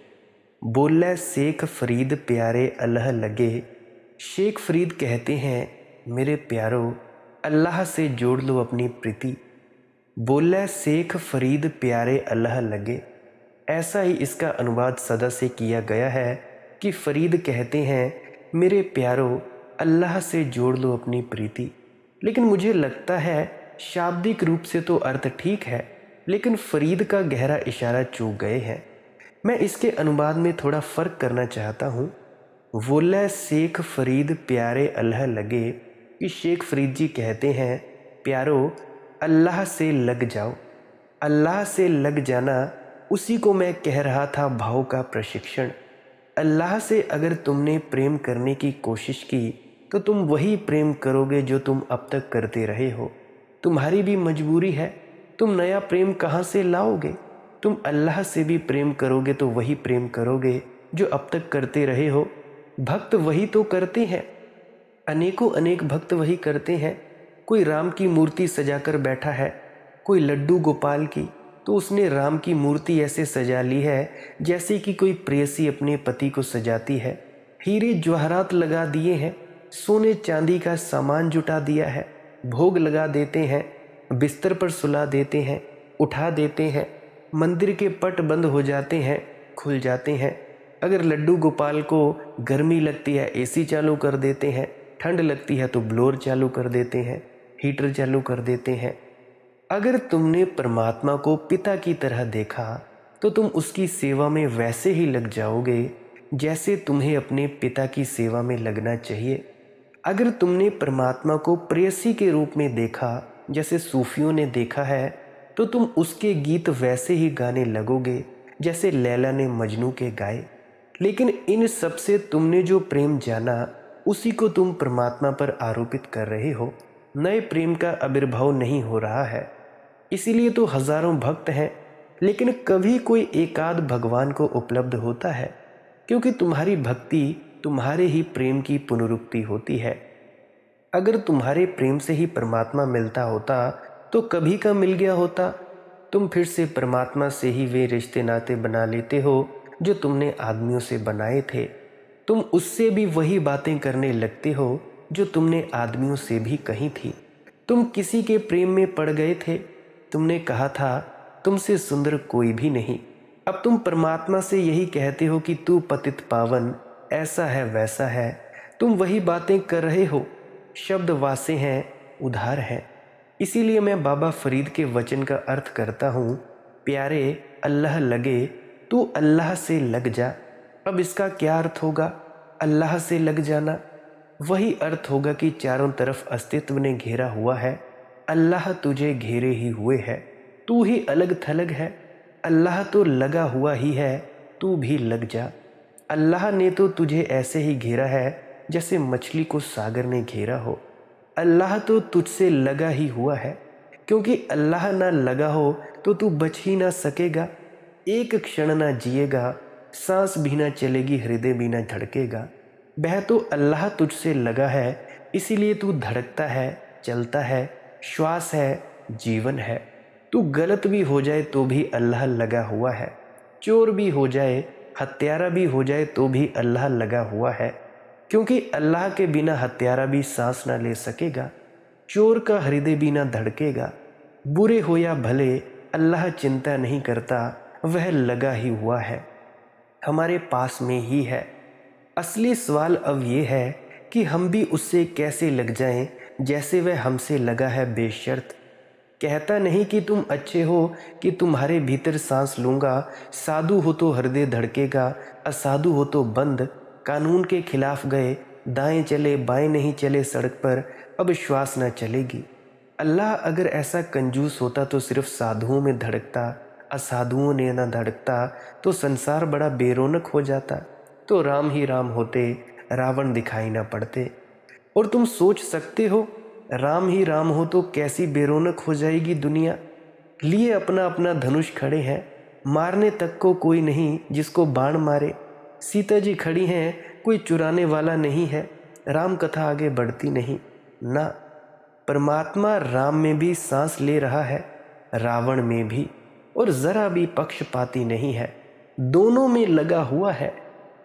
बोले शेख फरीद प्यारे अल्लाह लगे। शेख फरीद कहते हैं, मेरे प्यारो अल्लाह से जोड़ लो अपनी प्रीति। बोले शेख फरीद प्यारे अल्लाह लगे। ऐसा ही इसका अनुवाद सदा से किया गया है कि फरीद कहते हैं, मेरे प्यारो अल्लाह से जोड़ लो अपनी प्रीति। लेकिन मुझे लगता है शाब्दिक रूप से तो अर्थ ठीक है, लेकिन फरीद का गहरा इशारा चूक गए हैं। मैं इसके अनुवाद में थोड़ा फ़र्क करना चाहता हूँ। बोले शेख फरीद प्यारे अल्लाह लगे कि शेख फरीद जी कहते हैं, प्यारो अल्लाह से लग जाओ। अल्लाह से लग जाना, उसी को मैं कह रहा था भाव का प्रशिक्षण। अल्लाह से अगर तुमने प्रेम करने की कोशिश की तो तुम वही प्रेम करोगे जो तुम अब तक करते रहे हो। तुम्हारी भी मजबूरी है, तुम नया प्रेम कहाँ से लाओगे? तुम अल्लाह से भी प्रेम करोगे तो वही प्रेम करोगे जो अब तक करते रहे हो। भक्त वही तो करते हैं, अनेकों अनेक भक्त वही करते हैं। कोई राम की मूर्ति सजाकर बैठा है, कोई लड्डू गोपाल की, तो उसने राम की मूर्ति ऐसे सजा ली है जैसे कि कोई प्रेयसी अपने पति को सजाती है। हीरे जवाहरात लगा दिए हैं, सोने चांदी का सामान जुटा दिया है, भोग लगा देते हैं, बिस्तर पर सुला देते हैं, उठा देते हैं। मंदिर के पट बंद हो जाते हैं, खुल जाते हैं। अगर लड्डू गोपाल को गर्मी लगती है एसी चालू कर देते हैं, ठंड लगती है तो ब्लोअर चालू कर देते हैं, हीटर चालू कर देते हैं। अगर तुमने परमात्मा को पिता की तरह देखा तो तुम उसकी सेवा में वैसे ही लग जाओगे जैसे तुम्हें अपने पिता की सेवा में लगना चाहिए। अगर तुमने परमात्मा को प्रेयसी के रूप में देखा जैसे सूफियों ने देखा है तो तुम उसके गीत वैसे ही गाने लगोगे जैसे लैला ने मजनू के गाए। लेकिन इन सब से तुमने जो प्रेम जाना उसी को तुम परमात्मा पर आरोपित कर रहे हो। नए प्रेम का आविर्भाव नहीं हो रहा है। इसीलिए तो हजारों भक्त हैं, लेकिन कभी कोई एकाध भगवान को उपलब्ध होता है, क्योंकि तुम्हारी भक्ति तुम्हारे ही प्रेम की पुनरुक्ति होती है। अगर तुम्हारे प्रेम से ही परमात्मा मिलता होता तो कभी का मिल गया होता। तुम फिर से परमात्मा से ही वे रिश्ते नाते बना लेते हो जो तुमने आदमियों से बनाए थे। तुम उससे भी वही बातें करने लगते हो जो तुमने आदमियों से भी कही थी। तुम किसी के प्रेम में पड़ गए थे, तुमने कहा था तुमसे सुंदर कोई भी नहीं। अब तुम परमात्मा से यही कहते हो कि तू पतित पावन, ऐसा है वैसा है। तुम वही बातें कर रहे हो, शब्द वासे हैं, उधार हैं। इसीलिए मैं बाबा फरीद के वचन का अर्थ करता हूँ, प्यारे अल्लाह लगे, तू अल्लाह से लग जा। अब इसका क्या अर्थ होगा? अल्लाह से लग जाना वही अर्थ होगा कि चारों तरफ अस्तित्व ने घेरा हुआ है, अल्लाह तुझे घेरे ही हुए है, तू ही अलग थलग है। अल्लाह तो लगा हुआ ही है, तू भी लग जा। अल्लाह ने तो तुझे ऐसे ही घेरा है जैसे मछली को सागर ने घेरा हो। अल्लाह तो तुझसे लगा ही हुआ है, क्योंकि अल्लाह ना लगा हो तो तू बच ही ना सकेगा। एक क्षण ना जिएगा, सांस भी ना चलेगी, हृदय भी ना धड़केगा। वह तो अल्लाह तुझसे लगा है, इसीलिए तू धड़कता है, चलता है, श्वास है, जीवन है। तू गलत भी हो जाए तो भी अल्लाह लगा हुआ है, चोर भी हो जाए, हत्यारा भी हो जाए तो भी अल्लाह लगा हुआ है, क्योंकि अल्लाह के बिना हत्यारा भी सांस ना ले सकेगा, चोर का हृदय भी ना धड़केगा। बुरे हो या भले अल्लाह चिंता नहीं करता, वह लगा ही हुआ है, हमारे पास में ही है। असली सवाल अब ये है कि हम भी उससे कैसे लग जाएं जैसे वह हमसे लगा है बेशर्त। कहता नहीं कि तुम अच्छे हो कि तुम्हारे भीतर सांस लूँगा, साधु हो तो हृदय धड़केगा, असाधु हो तो बंद। कानून के खिलाफ गए, दाएं चले बाएं नहीं चले सड़क पर, अब श्वास न चलेगी। अल्लाह अगर ऐसा कंजूस होता तो सिर्फ साधुओं में धड़कता, असाधुओं ने न धड़कता तो संसार बड़ा बेरौनक हो जाता। तो राम ही राम होते, रावण दिखाई ना पड़ते। और तुम सोच सकते हो, राम ही राम हो तो कैसी बेरौनक हो जाएगी दुनिया। लिए अपना अपना धनुष खड़े हैं, मारने तक को कोई नहीं जिसको बाण मारे। सीता जी खड़ी हैं, कोई चुराने वाला नहीं है। राम कथा आगे बढ़ती नहीं ना। परमात्मा राम में भी सांस ले रहा है, रावण में भी, और जरा भी पक्षपाती नहीं है, दोनों में लगा हुआ है।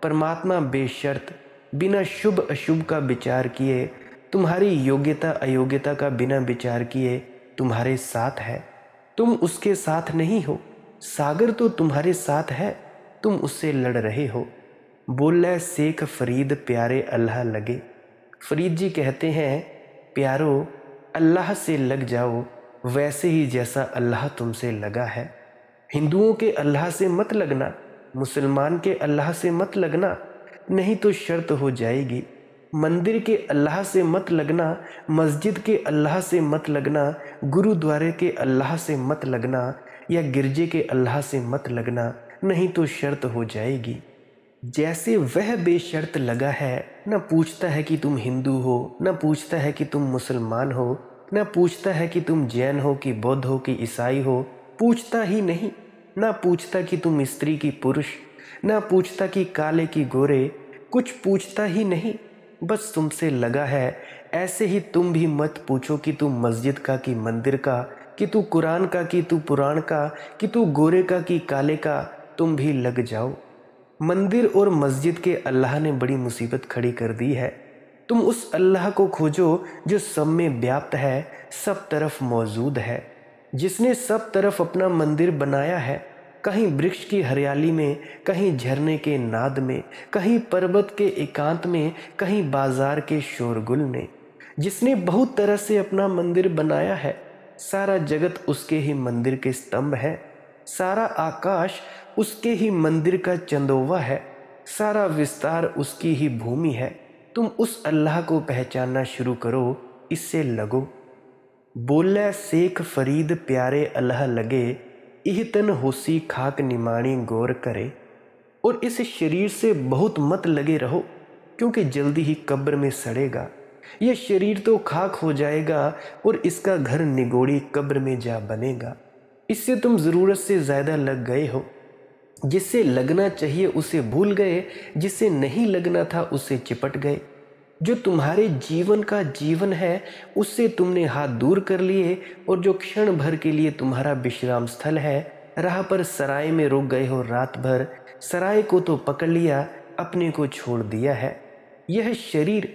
परमात्मा बेशर्त, बिना शुभ अशुभ का विचार किए, तुम्हारी योग्यता अयोग्यता का बिना विचार किए तुम्हारे साथ है। तुम उसके साथ नहीं हो। सागर तो तुम्हारे साथ है, तुम उससे लड़ रहे हो। बोले शेख फरीद प्यारे अल्लाह लगे। फरीद जी कहते हैं, प्यारो अल्लाह से लग जाओ वैसे ही जैसा अल्लाह तुमसे लगा है। हिंदुओं के अल्लाह से मत लगना, मुसलमान के अल्लाह से मत लगना, नहीं तो शर्त हो जाएगी। मंदिर के अल्लाह से मत लगना, मस्जिद के अल्लाह से मत लगना, गुरुद्वारे के अल्लाह से मत लगना, या गिरजे के अल्लाह से मत लगना, नहीं तो शर्त हो जाएगी। जैसे वह बेशर्त लगा है, न पूछता है कि तुम हिंदू हो, न पूछता है कि तुम मुसलमान हो, न पूछता है कि तुम जैन हो कि बौद्ध हो कि ईसाई हो, पूछता ही नहीं। न पूछता कि तुम स्त्री की पुरुष, न पूछता कि काले की गोरे, कुछ पूछता ही नहीं। बस तुमसे लगा है। ऐसे ही तुम भी मत पूछो कि तू मस्जिद का कि मंदिर का, कि तू कुरान का कि तू पुराण का, कि तू गोरे का कि काले का। तुम भी लग जाओ। मंदिर और मस्जिद के अल्लाह ने बड़ी मुसीबत खड़ी कर दी है। तुम उस अल्लाह को खोजो जो सब में व्याप्त है, सब तरफ मौजूद है, जिसने सब तरफ अपना मंदिर बनाया है। कहीं वृक्ष की हरियाली में, कहीं झरने के नाद में, कहीं पर्वत के एकांत में, कहीं बाजार के शोरगुल में। जिसने बहुत तरह से अपना मंदिर बनाया है। सारा जगत उसके ही मंदिर के स्तंभ है, सारा आकाश उसके ही मंदिर का चंदोवा है, सारा विस्तार उसकी ही भूमि है। तुम उस अल्लाह को पहचानना शुरू करो, इससे लगो। बोले शेख फरीद प्यारे अल्लाह लगे, इह तन होसी खाक निमाणी गौर करे। और इस शरीर से बहुत मत लगे रहो, क्योंकि जल्दी ही कब्र में सड़ेगा। यह शरीर तो खाक हो जाएगा और इसका घर निगोड़ी कब्र में जा बनेगा। इससे तुम ज़रूरत से ज़्यादा लग गए हो। जिससे लगना चाहिए उसे भूल गए, जिससे नहीं लगना था उससे चिपट गए। जो तुम्हारे जीवन का जीवन है उससे तुमने हाथ दूर कर लिए, और जो क्षण भर के लिए तुम्हारा विश्राम स्थल है, राह पर सराय में रुक गए हो रात भर। सराय को तो पकड़ लिया, अपने को छोड़ दिया है। यह शरीर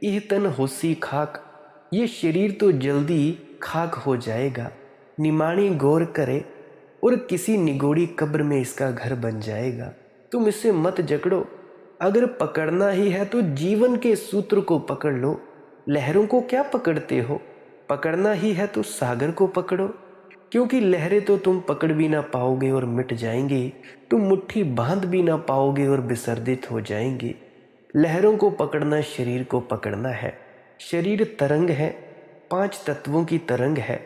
इह तन होसी खाक, यह शरीर तो जल्दी खाक हो जाएगा। निमाणी गौर करे, और किसी निगोड़ी कब्र में इसका घर बन जाएगा। तुम इसे मत जकड़ो। अगर पकड़ना ही है तो जीवन के सूत्र को पकड़ लो। लहरों को क्या पकड़ते हो? पकड़ना ही है तो सागर को पकड़ो, क्योंकि लहरें तो तुम पकड़ भी ना पाओगे और मिट जाएंगी। तुम मुट्ठी बांध भी ना पाओगे और विसर्जित हो जाएंगी। लहरों को पकड़ना शरीर को पकड़ना है। शरीर तरंग है, 5 तत्वों की तरंग है।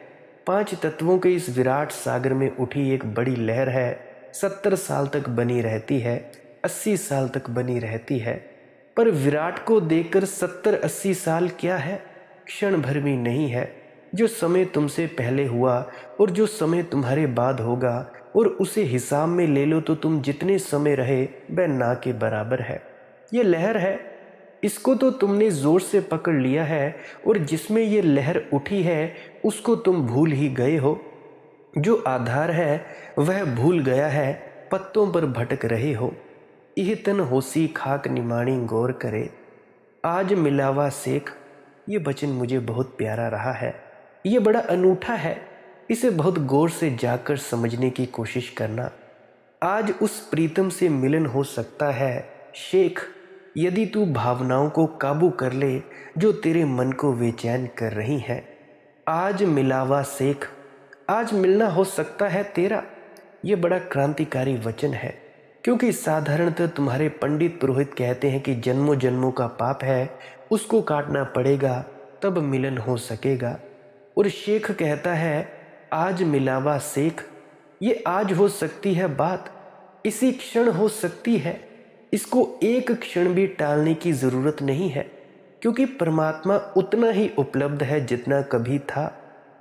5 तत्वों के इस विराट सागर में उठी एक बड़ी लहर है। 70 साल तक बनी रहती है, 80 साल तक बनी रहती है। पर विराट को देखकर 70-80 साल क्या है, क्षण भर भी नहीं है। जो समय तुमसे पहले हुआ और जो समय तुम्हारे बाद होगा, और उसे हिसाब में ले लो तो तुम जितने समय रहे वह ना के बराबर है। ये लहर है, इसको तो तुमने जोर से पकड़ लिया है, और जिसमें ये लहर उठी है उसको तुम भूल ही गए हो। जो आधार है वह भूल गया है, पत्तों पर भटक रहे हो। इह तन होसी खाक निमाणी गौर करे, आज मिलावा शेख। ये वचन मुझे बहुत प्यारा रहा है। ये बड़ा अनूठा है। इसे बहुत गौर से जाकर समझने की कोशिश करना। आज उस प्रीतम से मिलन हो सकता है शेख, यदि तू भावनाओं को काबू कर ले जो तेरे मन को बेचैन कर रही हैं। आज मिलावा शेख, आज मिलना हो सकता है तेरा। ये बड़ा क्रांतिकारी वचन है, क्योंकि साधारणतः तुम्हारे पंडित पुरोहित कहते हैं कि जन्मों जन्मों का पाप है, उसको काटना पड़ेगा तब मिलन हो सकेगा। और शेख कहता है आज मिलावा शेख, ये आज हो सकती है बात, इसी क्षण हो सकती है, इसको एक क्षण भी टालने की ज़रूरत नहीं है, क्योंकि परमात्मा उतना ही उपलब्ध है जितना कभी था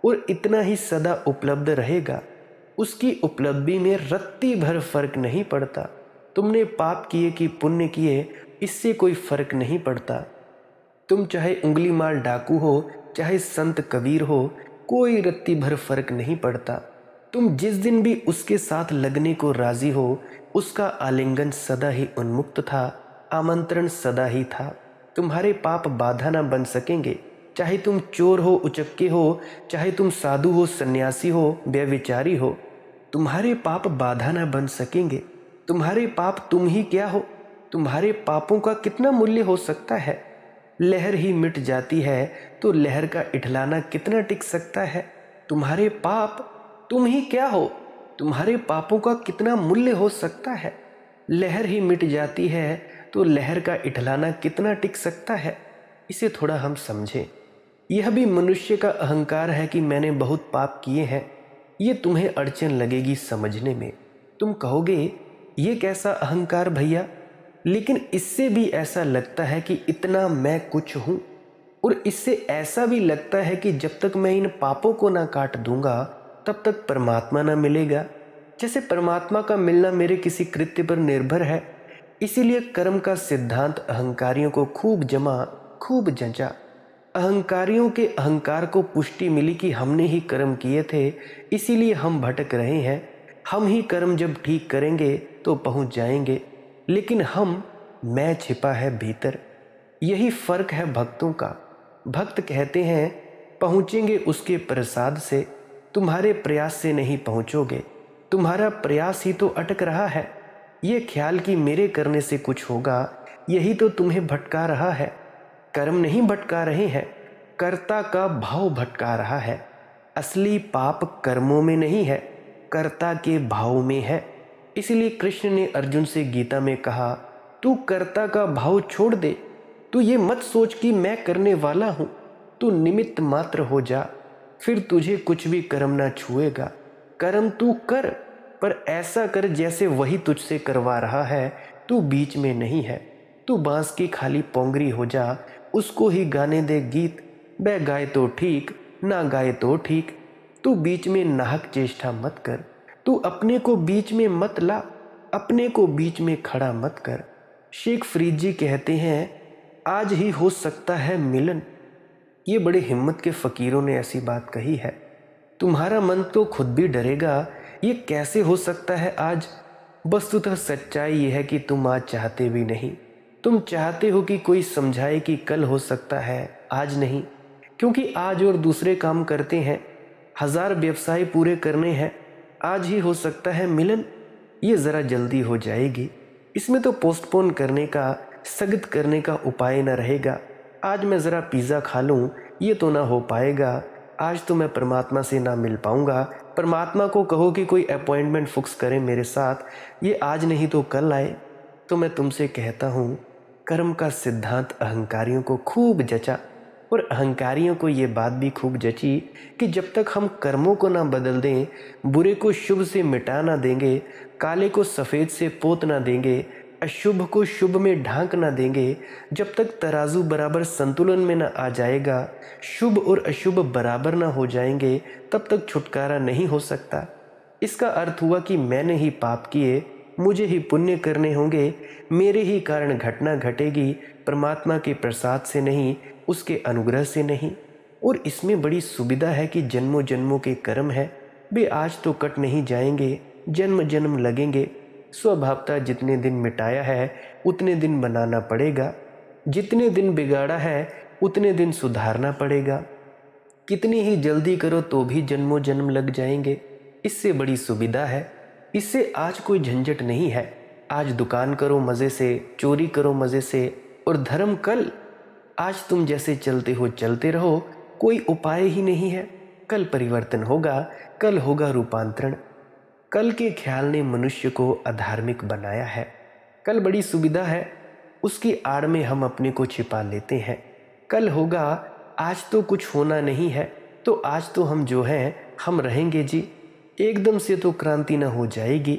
और इतना ही सदा उपलब्ध रहेगा। उसकी उपलब्धि में रत्ती भर फर्क नहीं पड़ता। तुमने पाप किए कि पुण्य किए, इससे कोई फर्क नहीं पड़ता। तुम चाहे उंगली मार डाकू हो, चाहे संत कबीर हो, कोई रत्ती भर फर्क नहीं पड़ता। तुम जिस दिन भी उसके साथ लगने को राजी हो, उसका आलिंगन सदा ही उन्मुक्त था, आमंत्रण सदा ही था। तुम्हारे पाप बाधा ना बन सकेंगे, चाहे तुम चोर हो, उचक्के हो, चाहे तुम साधु हो, सन्यासी हो, व्यभिचारी हो, तुम्हारे पाप बाधा ना बन सकेंगे। तुम्हारे पाप तुम ही क्या हो, तुम्हारे पापों का कितना मूल्य हो सकता है। लहर ही मिट जाती है तो लहर का इठलाना कितना टिक सकता है। तुम्हारे पाप तुम ही क्या हो, तुम्हारे पापों का कितना मूल्य हो सकता है। लहर ही मिट जाती है तो लहर का इठलाना कितना टिक सकता है। इसे थोड़ा हम समझें। यह भी मनुष्य का अहंकार है कि मैंने बहुत पाप किए हैं। ये तुम्हें अड़चन लगेगी समझने में। तुम कहोगे ये कैसा अहंकार भैया, लेकिन इससे भी ऐसा लगता है कि इतना मैं कुछ हूं, और इससे ऐसा भी लगता है कि जब तक मैं इन पापों को ना काट दूंगा तब तक परमात्मा ना मिलेगा। जैसे परमात्मा का मिलना मेरे किसी कृत्य पर निर्भर है। इसीलिए कर्म का सिद्धांत अहंकारियों को खूब जमा, खूब जंचा। अहंकारियों के अहंकार को पुष्टि मिली कि हमने ही कर्म किए थे, इसीलिए हम भटक रहे हैं। हम ही कर्म जब ठीक करेंगे तो पहुंच जाएंगे, लेकिन मैं छिपा है भीतर। यही फर्क है भक्तों का। भक्त कहते हैं पहुंचेंगे उसके प्रसाद से, तुम्हारे प्रयास से नहीं पहुंचोगे। तुम्हारा प्रयास ही तो अटक रहा है। ये ख्याल कि मेरे करने से कुछ होगा, यही तो तुम्हें भटका रहा है। कर्म नहीं भटका रहे हैं, कर्ता का भाव भटका रहा है। असली पाप कर्मों में नहीं है, कर्ता के भाव में है। इसलिए कृष्ण ने अर्जुन से गीता में कहा, तू कर्ता का भाव छोड़ दे। तू ये मत सोच कि मैं करने वाला हूं, तू निमित्त मात्र हो जा, फिर तुझे कुछ भी कर्म ना छुएगा। कर्म तू कर, पर ऐसा कर जैसे वही तुझसे करवा रहा है, तू बीच में नहीं है। तू बांस की खाली पोंगरी हो जा, उसको ही गाने दे गीत। वह गाए तो ठीक, ना गाए तो ठीक। तू बीच में नाहक चेष्टा मत कर। तू अपने को बीच में मत ला, अपने को बीच में खड़ा मत कर। शेख फरीद जी कहते हैं आज ही हो सकता है मिलन। ये बड़े हिम्मत के फकीरों ने ऐसी बात कही है। तुम्हारा मन तो खुद भी डरेगा, ये कैसे हो सकता है आज। वस्तुतः सच्चाई यह है कि तुम आज चाहते भी नहीं। तुम चाहते हो कि कोई समझाए कि कल हो सकता है, आज नहीं, क्योंकि आज और दूसरे काम करते हैं, 1000 व्यवसाय पूरे करने हैं। आज ही हो सकता है मिलन, ये ज़रा जल्दी हो जाएगी। इसमें तो पोस्टपोन करने का, स्थगित करने का उपाय न रहेगा। आज मैं ज़रा पिज़्ज़ा खा लूँ, ये तो ना हो पाएगा। आज तो मैं परमात्मा से ना मिल पाऊँगा। परमात्मा को कहो कि कोई अपॉइंटमेंट फिक्स करें मेरे साथ, ये आज नहीं तो कल आए। तो मैं तुमसे कहता हूँ कर्म का सिद्धांत अहंकारियों को खूब जचा, और अहंकारियों को ये बात भी खूब जची कि जब तक हम कर्मों को ना बदल दें, बुरे को शुभ से मिटा ना देंगे, काले को सफ़ेद से पोत ना देंगे, अशुभ को शुभ में ढांक ना देंगे, जब तक तराजू बराबर संतुलन में ना आ जाएगा, शुभ और अशुभ बराबर ना हो जाएंगे, तब तक छुटकारा नहीं हो सकता। इसका अर्थ हुआ कि मैंने ही पाप किए, मुझे ही पुण्य करने होंगे, मेरे ही कारण घटना घटेगी, परमात्मा के प्रसाद से नहीं, उसके अनुग्रह से नहीं। और इसमें बड़ी सुविधा है कि जन्मों जन्मों के कर्म है, वे आज तो कट नहीं जाएंगे, जन्म जन्म लगेंगे। स्वभावतः जितने दिन मिटाया है उतने दिन बनाना पड़ेगा, जितने दिन बिगाड़ा है उतने दिन सुधारना पड़ेगा। कितनी ही जल्दी करो तो भी जन्मों जन्म लग जाएंगे। इससे बड़ी सुविधा है, इससे आज कोई झंझट नहीं है। आज दुकान करो मज़े से, चोरी करो मज़े से, और धर्म कल। आज तुम जैसे चलते हो चलते रहो, कोई उपाय ही नहीं है। कल परिवर्तन होगा, कल होगा रूपांतरण। कल के ख्याल ने मनुष्य को अधार्मिक बनाया है। कल बड़ी सुविधा है, उसकी आड़ में हम अपने को छिपा लेते हैं। कल होगा, आज तो कुछ होना नहीं है, तो आज तो हम जो हैं हम रहेंगे जी। एकदम से तो क्रांति न हो जाएगी,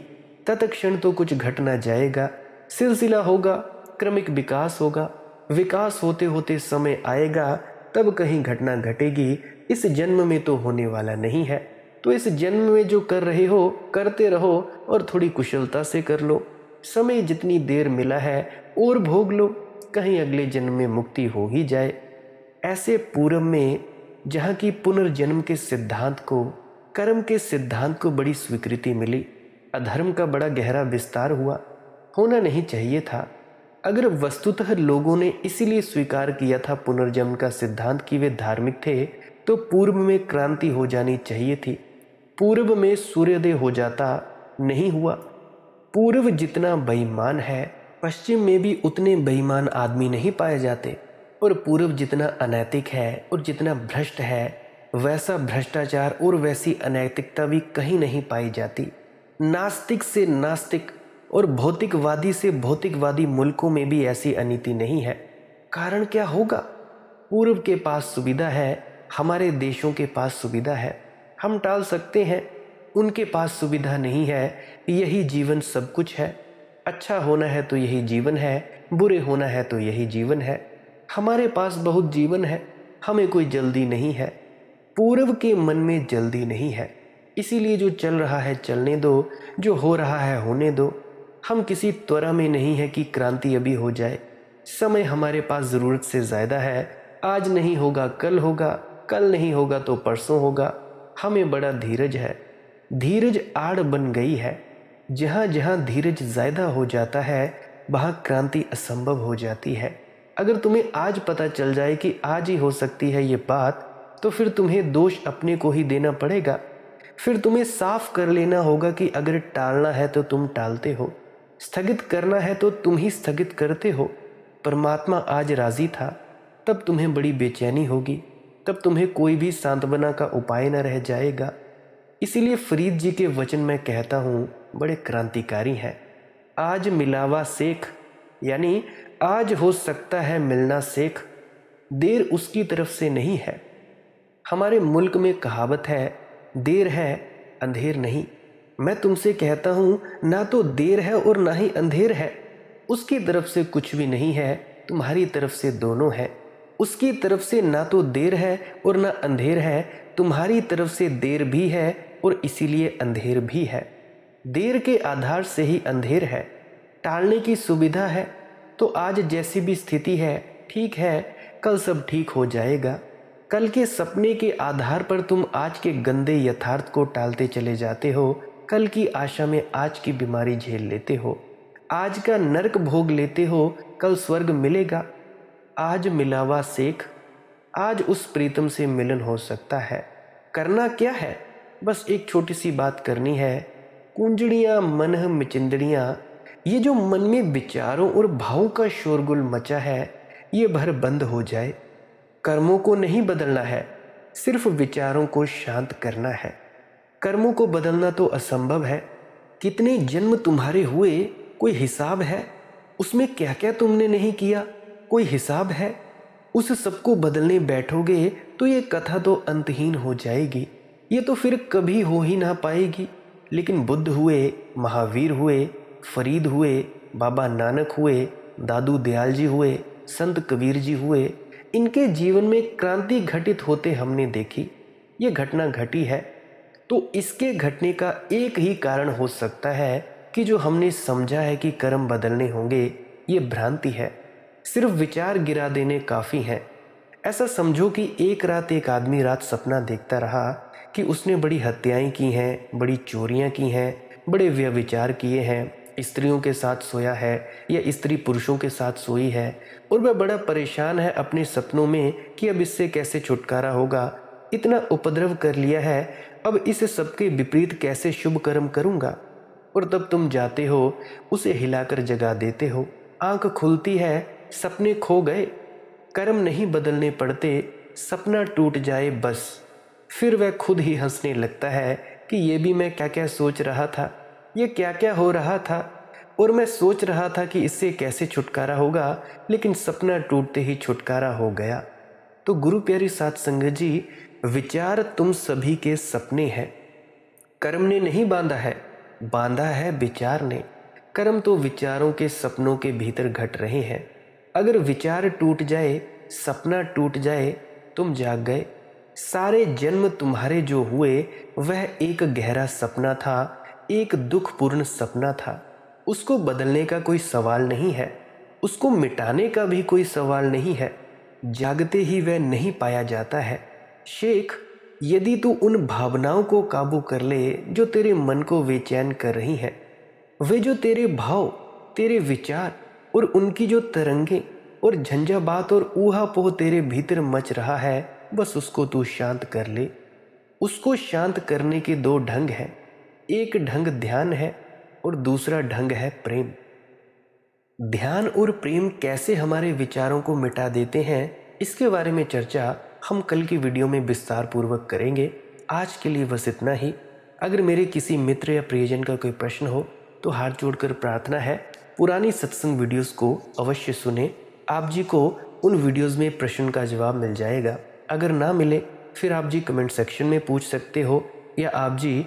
तत्क्षण तो कुछ घट ना जाएगा। सिलसिला होगा, क्रमिक विकास होगा, विकास होते होते समय आएगा, तब कहीं घटना घटेगी। इस जन्म में तो होने वाला नहीं है, तो इस जन्म में जो कर रहे हो करते रहो और थोड़ी कुशलता से कर लो। समय जितनी देर मिला है और भोग लो, कहीं अगले जन्म में मुक्ति हो ही जाए। ऐसे पूर्व में जहाँ की पुनर्जन्म के सिद्धांत को, कर्म के सिद्धांत को बड़ी स्वीकृति मिली, अधर्म का बड़ा गहरा विस्तार हुआ। होना नहीं चाहिए था। अगर वस्तुतः लोगों ने इसीलिए स्वीकार किया था पुनर्जन्म का सिद्धांत कि वे धार्मिक थे, तो पूर्व में क्रांति हो जानी चाहिए थी। पूर्व में सूर्योदय हो जाता, नहीं हुआ। पूर्व जितना बेईमान है, पश्चिम में भी उतने बेईमान आदमी नहीं पाए जाते। और पूर्व जितना अनैतिक है और जितना भ्रष्ट है, वैसा भ्रष्टाचार और वैसी अनैतिकता भी कहीं नहीं पाई जाती। नास्तिक से नास्तिक और भौतिकवादी से भौतिकवादी मुल्कों में भी ऐसी अनीति नहीं है। कारण क्या होगा? पूर्व के पास सुविधा है, हमारे देशों के पास सुविधा है, हम टाल सकते हैं। उनके पास सुविधा नहीं है। यही जीवन सब कुछ है। अच्छा होना है तो यही जीवन है, बुरे होना है तो यही जीवन है। हमारे पास बहुत जीवन है, हमें कोई जल्दी नहीं है। पूर्व के मन में जल्दी नहीं है, इसीलिए जो चल रहा है चलने दो, जो हो रहा है होने दो। हम किसी त्वरा में नहीं है कि क्रांति अभी हो जाए। समय हमारे पास ज़रूरत से ज़्यादा है। आज नहीं होगा कल होगा, कल नहीं होगा तो परसों होगा। हमें बड़ा धीरज है। धीरज आड़ बन गई है। जहाँ जहाँ धीरज ज़्यादा हो जाता है, वहाँ क्रांति असंभव हो जाती है। अगर तुम्हें आज पता चल जाए कि आज ही हो सकती है ये बात, तो फिर तुम्हें दोष अपने को ही देना पड़ेगा। फिर तुम्हें साफ कर लेना होगा कि अगर टालना है तो तुम टालते हो, स्थगित करना है तो तुम ही स्थगित करते हो। परमात्मा आज राजी था, तब तुम्हें बड़ी बेचैनी होगी, तब तुम्हें कोई भी सांत्वना का उपाय न रह जाएगा। इसीलिए फरीद जी के वचन मैं कहता हूँ बड़े क्रांतिकारी हैं। आज मिलावा सेख, यानी आज हो सकता है मिलना सेख, देर उसकी तरफ से नहीं है। हमारे मुल्क में कहावत है, देर है अंधेर नहीं। मैं तुमसे कहता हूँ, ना तो देर है और ना ही अंधेर है। उसकी तरफ से कुछ भी नहीं है, तुम्हारी तरफ से दोनों है। उसकी तरफ से ना तो देर है और ना अंधेर है, तुम्हारी तरफ से देर भी है और इसीलिए अंधेर भी है। देर के आधार से ही अंधेर है। टालने की सुविधा है तो आज जैसी भी स्थिति है ठीक है, कल सब ठीक हो जाएगा। कल के सपने के आधार पर तुम आज के गंदे यथार्थ को टालते चले जाते हो। कल की आशा में आज की बीमारी झेल लेते हो, आज का नरक भोग लेते हो। कल स्वर्ग मिलेगा। आज मिलावा सेख, आज उस प्रीतम से मिलन हो सकता है। करना क्या है? बस एक छोटी सी बात करनी है। कुंजड़ियाँ मन मिचिंदड़ियाँ, ये जो मन में विचारों और भावों का शोरगुल मचा है, ये भर बंद हो जाए। कर्मों को नहीं बदलना है, सिर्फ विचारों को शांत करना है। कर्मों को बदलना तो असंभव है। कितने जन्म तुम्हारे हुए, कोई हिसाब है? उसमें क्या क्या तुमने नहीं किया, कोई हिसाब है? उस सबको बदलने बैठोगे तो ये कथा तो अंतहीन हो जाएगी। ये तो फिर कभी हो ही ना पाएगी। लेकिन बुद्ध हुए, महावीर हुए, फरीद हुए, बाबा नानक हुए, दादू दयाल जी हुए, संत कबीर जी हुए, इनके जीवन में क्रांति घटित होते हमने देखी। ये घटना घटी है तो इसके घटने का एक ही कारण हो सकता है कि जो हमने समझा है कि कर्म बदलने होंगे, ये भ्रांति है। सिर्फ विचार गिरा देने काफ़ी हैं। ऐसा समझो कि एक रात एक आदमी रात सपना देखता रहा कि उसने बड़ी हत्याएं की हैं, बड़ी चोरियां की हैं, बड़े व्यभिचार किए हैं, स्त्रियों के साथ सोया है या स्त्री पुरुषों के साथ सोई है, और वह बड़ा परेशान है अपने सपनों में कि अब इससे कैसे छुटकारा होगा। इतना उपद्रव कर लिया है, अब इस सबके विपरीत कैसे शुभ कर्म करूँगा। और तब तुम जाते हो, उसे हिलाकर जगा देते हो। आंख खुलती है, सपने खो गए। कर्म नहीं बदलने पड़ते, सपना टूट जाए बस। फिर वह खुद ही हंसने लगता है कि ये भी मैं क्या क्या सोच रहा था, ये क्या क्या हो रहा था, और मैं सोच रहा था कि इससे कैसे छुटकारा होगा, लेकिन सपना टूटते ही छुटकारा हो गया। तो गुरु प्यारी साध संगत जी, विचार तुम सभी के सपने हैं, कर्म ने नहीं बांधा है विचार ने। कर्म तो विचारों के सपनों के भीतर घट रहे हैं। अगर विचार टूट जाए, सपना टूट जाए, तुम जाग गए। सारे जन्म तुम्हारे जो हुए वह एक गहरा सपना था, एक दुखपूर्ण सपना था। उसको बदलने का कोई सवाल नहीं है, उसको मिटाने का भी कोई सवाल नहीं है। जागते ही वह नहीं पाया जाता है। शेख, यदि तू उन भावनाओं को काबू कर ले जो तेरे मन को बेचैन कर रही हैं, वे जो तेरे भाव, तेरे विचार और उनकी जो तरंगे और झंझावात और ऊहापोह तेरे भीतर मच रहा है, बस उसको तू शांत कर ले। उसको शांत करने के दो ढंग हैं। एक ढंग ध्यान है और दूसरा ढंग है प्रेम। ध्यान और प्रेम कैसे हमारे विचारों को मिटा देते हैं, इसके बारे में चर्चा हम कल की वीडियो में विस्तार पूर्वक करेंगे। आज के लिए बस इतना ही। अगर मेरे किसी मित्र या प्रियजन का कोई प्रश्न हो तो हाथ जोड़कर प्रार्थना है, पुरानी सत्संग वीडियोस को अवश्य सुने। आप जी को उन वीडियोस में प्रश्न का जवाब मिल जाएगा। अगर ना मिले फिर आप जी कमेंट सेक्शन में पूछ सकते हो, या आप जी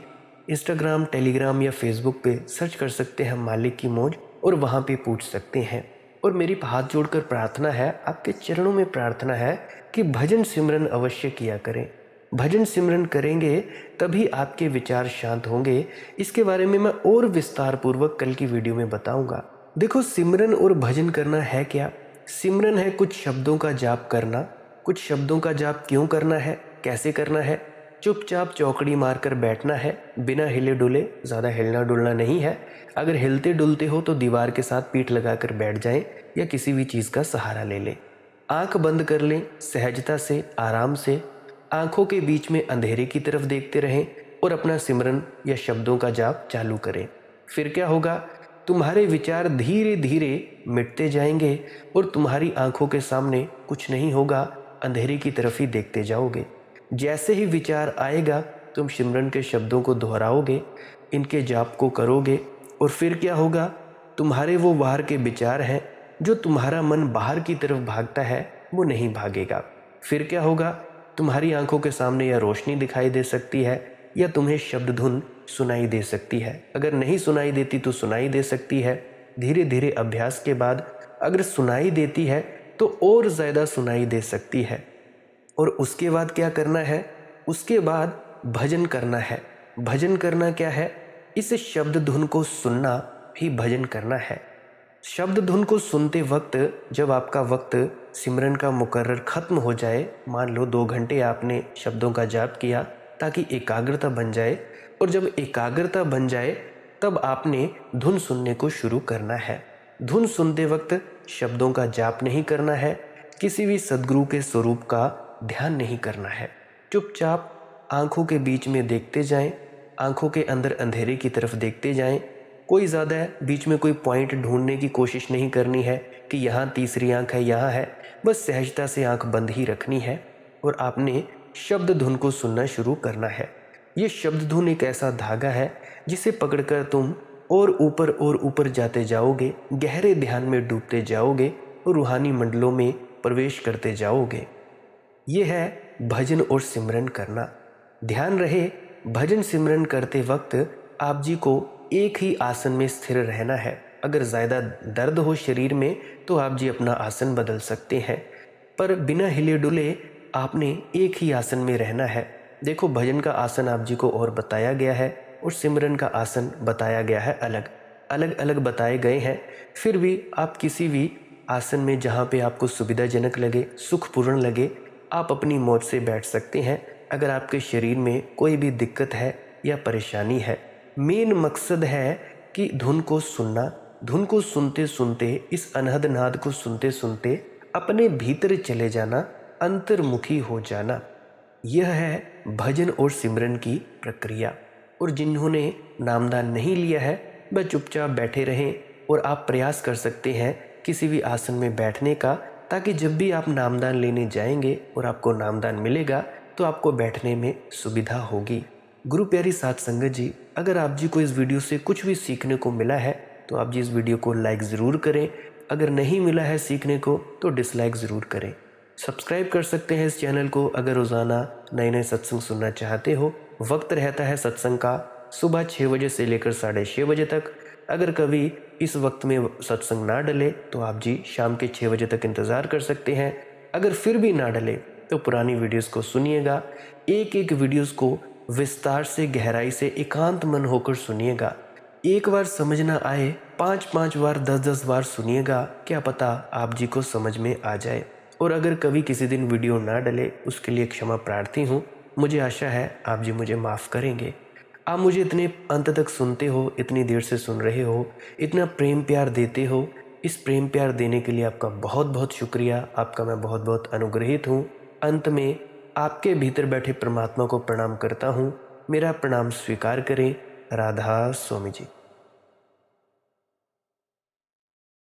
इंस्टाग्राम, टेलीग्राम या फेसबुक पे सर्च कर सकते हैं मालिक की मौज, और वहाँ पे पूछ सकते हैं। और मेरी हाथ जोड़कर प्रार्थना है, आपके चरणों में प्रार्थना है कि भजन सिमरन अवश्य किया करें। भजन सिमरन करेंगे तभी आपके विचार शांत होंगे। इसके बारे में मैं और विस्तार पूर्वक कल की वीडियो में बताऊंगा। देखो, सिमरन और भजन करना है क्या? सिमरन है कुछ शब्दों का जाप करना। कुछ शब्दों का जाप क्यों करना है, कैसे करना है? चुपचाप चौकड़ी मारकर बैठना है, बिना हिले डुले। ज़्यादा हिलना डुलना नहीं है। अगर हिलते डुलते हो तो दीवार के साथ पीठ लगाकर बैठ जाएं या किसी भी चीज़ का सहारा ले लें। आंख बंद कर लें, सहजता से, आराम से। आंखों के बीच में अंधेरे की तरफ देखते रहें और अपना सिमरन या शब्दों का जाप चालू करें। फिर क्या होगा? तुम्हारे विचार धीरे धीरे मिटते जाएंगे और तुम्हारी आंखों के सामने कुछ नहीं होगा, अंधेरे की तरफ ही देखते जाओगे। जैसे ही विचार आएगा तुम सिमरन के शब्दों को दोहराओगे, इनके जाप को करोगे, और फिर क्या होगा? तुम्हारे वो बाहर के विचार हैं, जो तुम्हारा मन बाहर की तरफ भागता है, वो नहीं भागेगा। फिर क्या होगा? तुम्हारी आंखों के सामने या रोशनी दिखाई दे सकती है या तुम्हें शब्द धुन सुनाई दे सकती है। अगर नहीं सुनाई देती तो सुनाई दे सकती है। धीरे धीरे अभ्यास के बाद अगर सुनाई देती है तो और ज़्यादा सुनाई दे सकती है। और उसके बाद क्या करना है? उसके बाद भजन करना है। भजन करना क्या है? इस शब्द धुन को सुनना भी भजन करना है। शब्द धुन को सुनते वक्त जब आपका वक्त सिमरन का मुकर्रर खत्म हो जाए, मान लो 2 घंटे आपने शब्दों का जाप किया ताकि एकाग्रता बन जाए, और जब एकाग्रता बन जाए तब आपने धुन सुनने को शुरू करना है। धुन सुनते वक्त शब्दों का जाप नहीं करना है, किसी भी सद्गुरु के स्वरूप का ध्यान नहीं करना है। चुपचाप आंखों के बीच में देखते जाएं, आंखों के अंदर अंधेरे की तरफ देखते जाएं। कोई ज़्यादा बीच में कोई पॉइंट ढूंढने की कोशिश नहीं करनी है कि यहाँ तीसरी आंख है, यहाँ है। बस सहजता से आंख बंद ही रखनी है और आपने शब्द धुन को सुनना शुरू करना है। ये शब्द धुन एक ऐसा धागा है जिसे पकड़कर तुम और ऊपर जाते जाओगे, गहरे ध्यान में डूबते जाओगे और रूहानी मंडलों में प्रवेश करते जाओगे। ये है भजन और सिमरन करना। ध्यान रहे, भजन सिमरन करते वक्त आप जी को एक ही आसन में स्थिर रहना है। अगर ज़्यादा दर्द हो शरीर में तो आप जी अपना आसन बदल सकते हैं, पर बिना हिले डुले आपने एक ही आसन में रहना है। देखो, भजन का आसन आप जी को और बताया गया है और सिमरन का आसन बताया गया है, अलग अलग बताए गए हैं। फिर भी आप किसी भी आसन में जहाँ पे आपको सुविधाजनक लगे, सुखपूर्ण लगे, आप अपनी मौज से बैठ सकते हैं। अगर आपके शरीर में कोई भी दिक्कत है या परेशानी है, मेन मकसद है कि धुन को सुनना। धुन को सुनते सुनते, इस अनहद नाद को सुनते सुनते अपने भीतर चले जाना, अंतर्मुखी हो जाना। यह है भजन और सिमरन की प्रक्रिया। और जिन्होंने नामदान नहीं लिया है वह चुपचाप बैठे रहें, और आप प्रयास कर सकते हैं किसी भी आसन में बैठने का, ताकि जब भी आप नामदान लेने जाएंगे और आपको नामदान मिलेगा तो आपको बैठने में सुविधा होगी। गुरु प्यारी साध संगत जी, अगर आप जी को इस वीडियो से कुछ भी सीखने को मिला है तो आप जी इस वीडियो को लाइक ज़रूर करें। अगर नहीं मिला है सीखने को तो डिसलाइक ज़रूर करें। सब्सक्राइब कर सकते हैं इस चैनल को अगर रोज़ाना नए नए सत्संग सुनना चाहते हो। वक्त रहता है सत्संग का सुबह 6 बजे से लेकर 6:30 बजे तक। अगर कभी इस वक्त में सत्संग ना डले तो आप जी शाम के 6 बजे तक इंतज़ार कर सकते हैं। अगर फिर भी ना डले तो पुरानी वीडियोस को सुनिएगा। एक एक वीडियोस को विस्तार से, गहराई से, एकांत मन होकर सुनिएगा। एक बार समझ ना आए 5-5 बार, 10-10 बार सुनिएगा, क्या पता आप जी को समझ में आ जाए। और अगर कभी किसी दिन वीडियो ना डले उसके लिए क्षमा प्रार्थी हूँ। मुझे आशा है आप जी मुझे माफ़ करेंगे। आप मुझे इतने अंत तक सुनते हो, इतनी देर से सुन रहे हो, इतना प्रेम प्यार देते हो। इस प्रेम प्यार देने के लिए आपका बहुत बहुत शुक्रिया। आपका मैं बहुत बहुत अनुग्रहित हूँ। अंत में आपके भीतर बैठे परमात्मा को प्रणाम करता हूँ। मेरा प्रणाम स्वीकार करें। राधा स्वामी जी।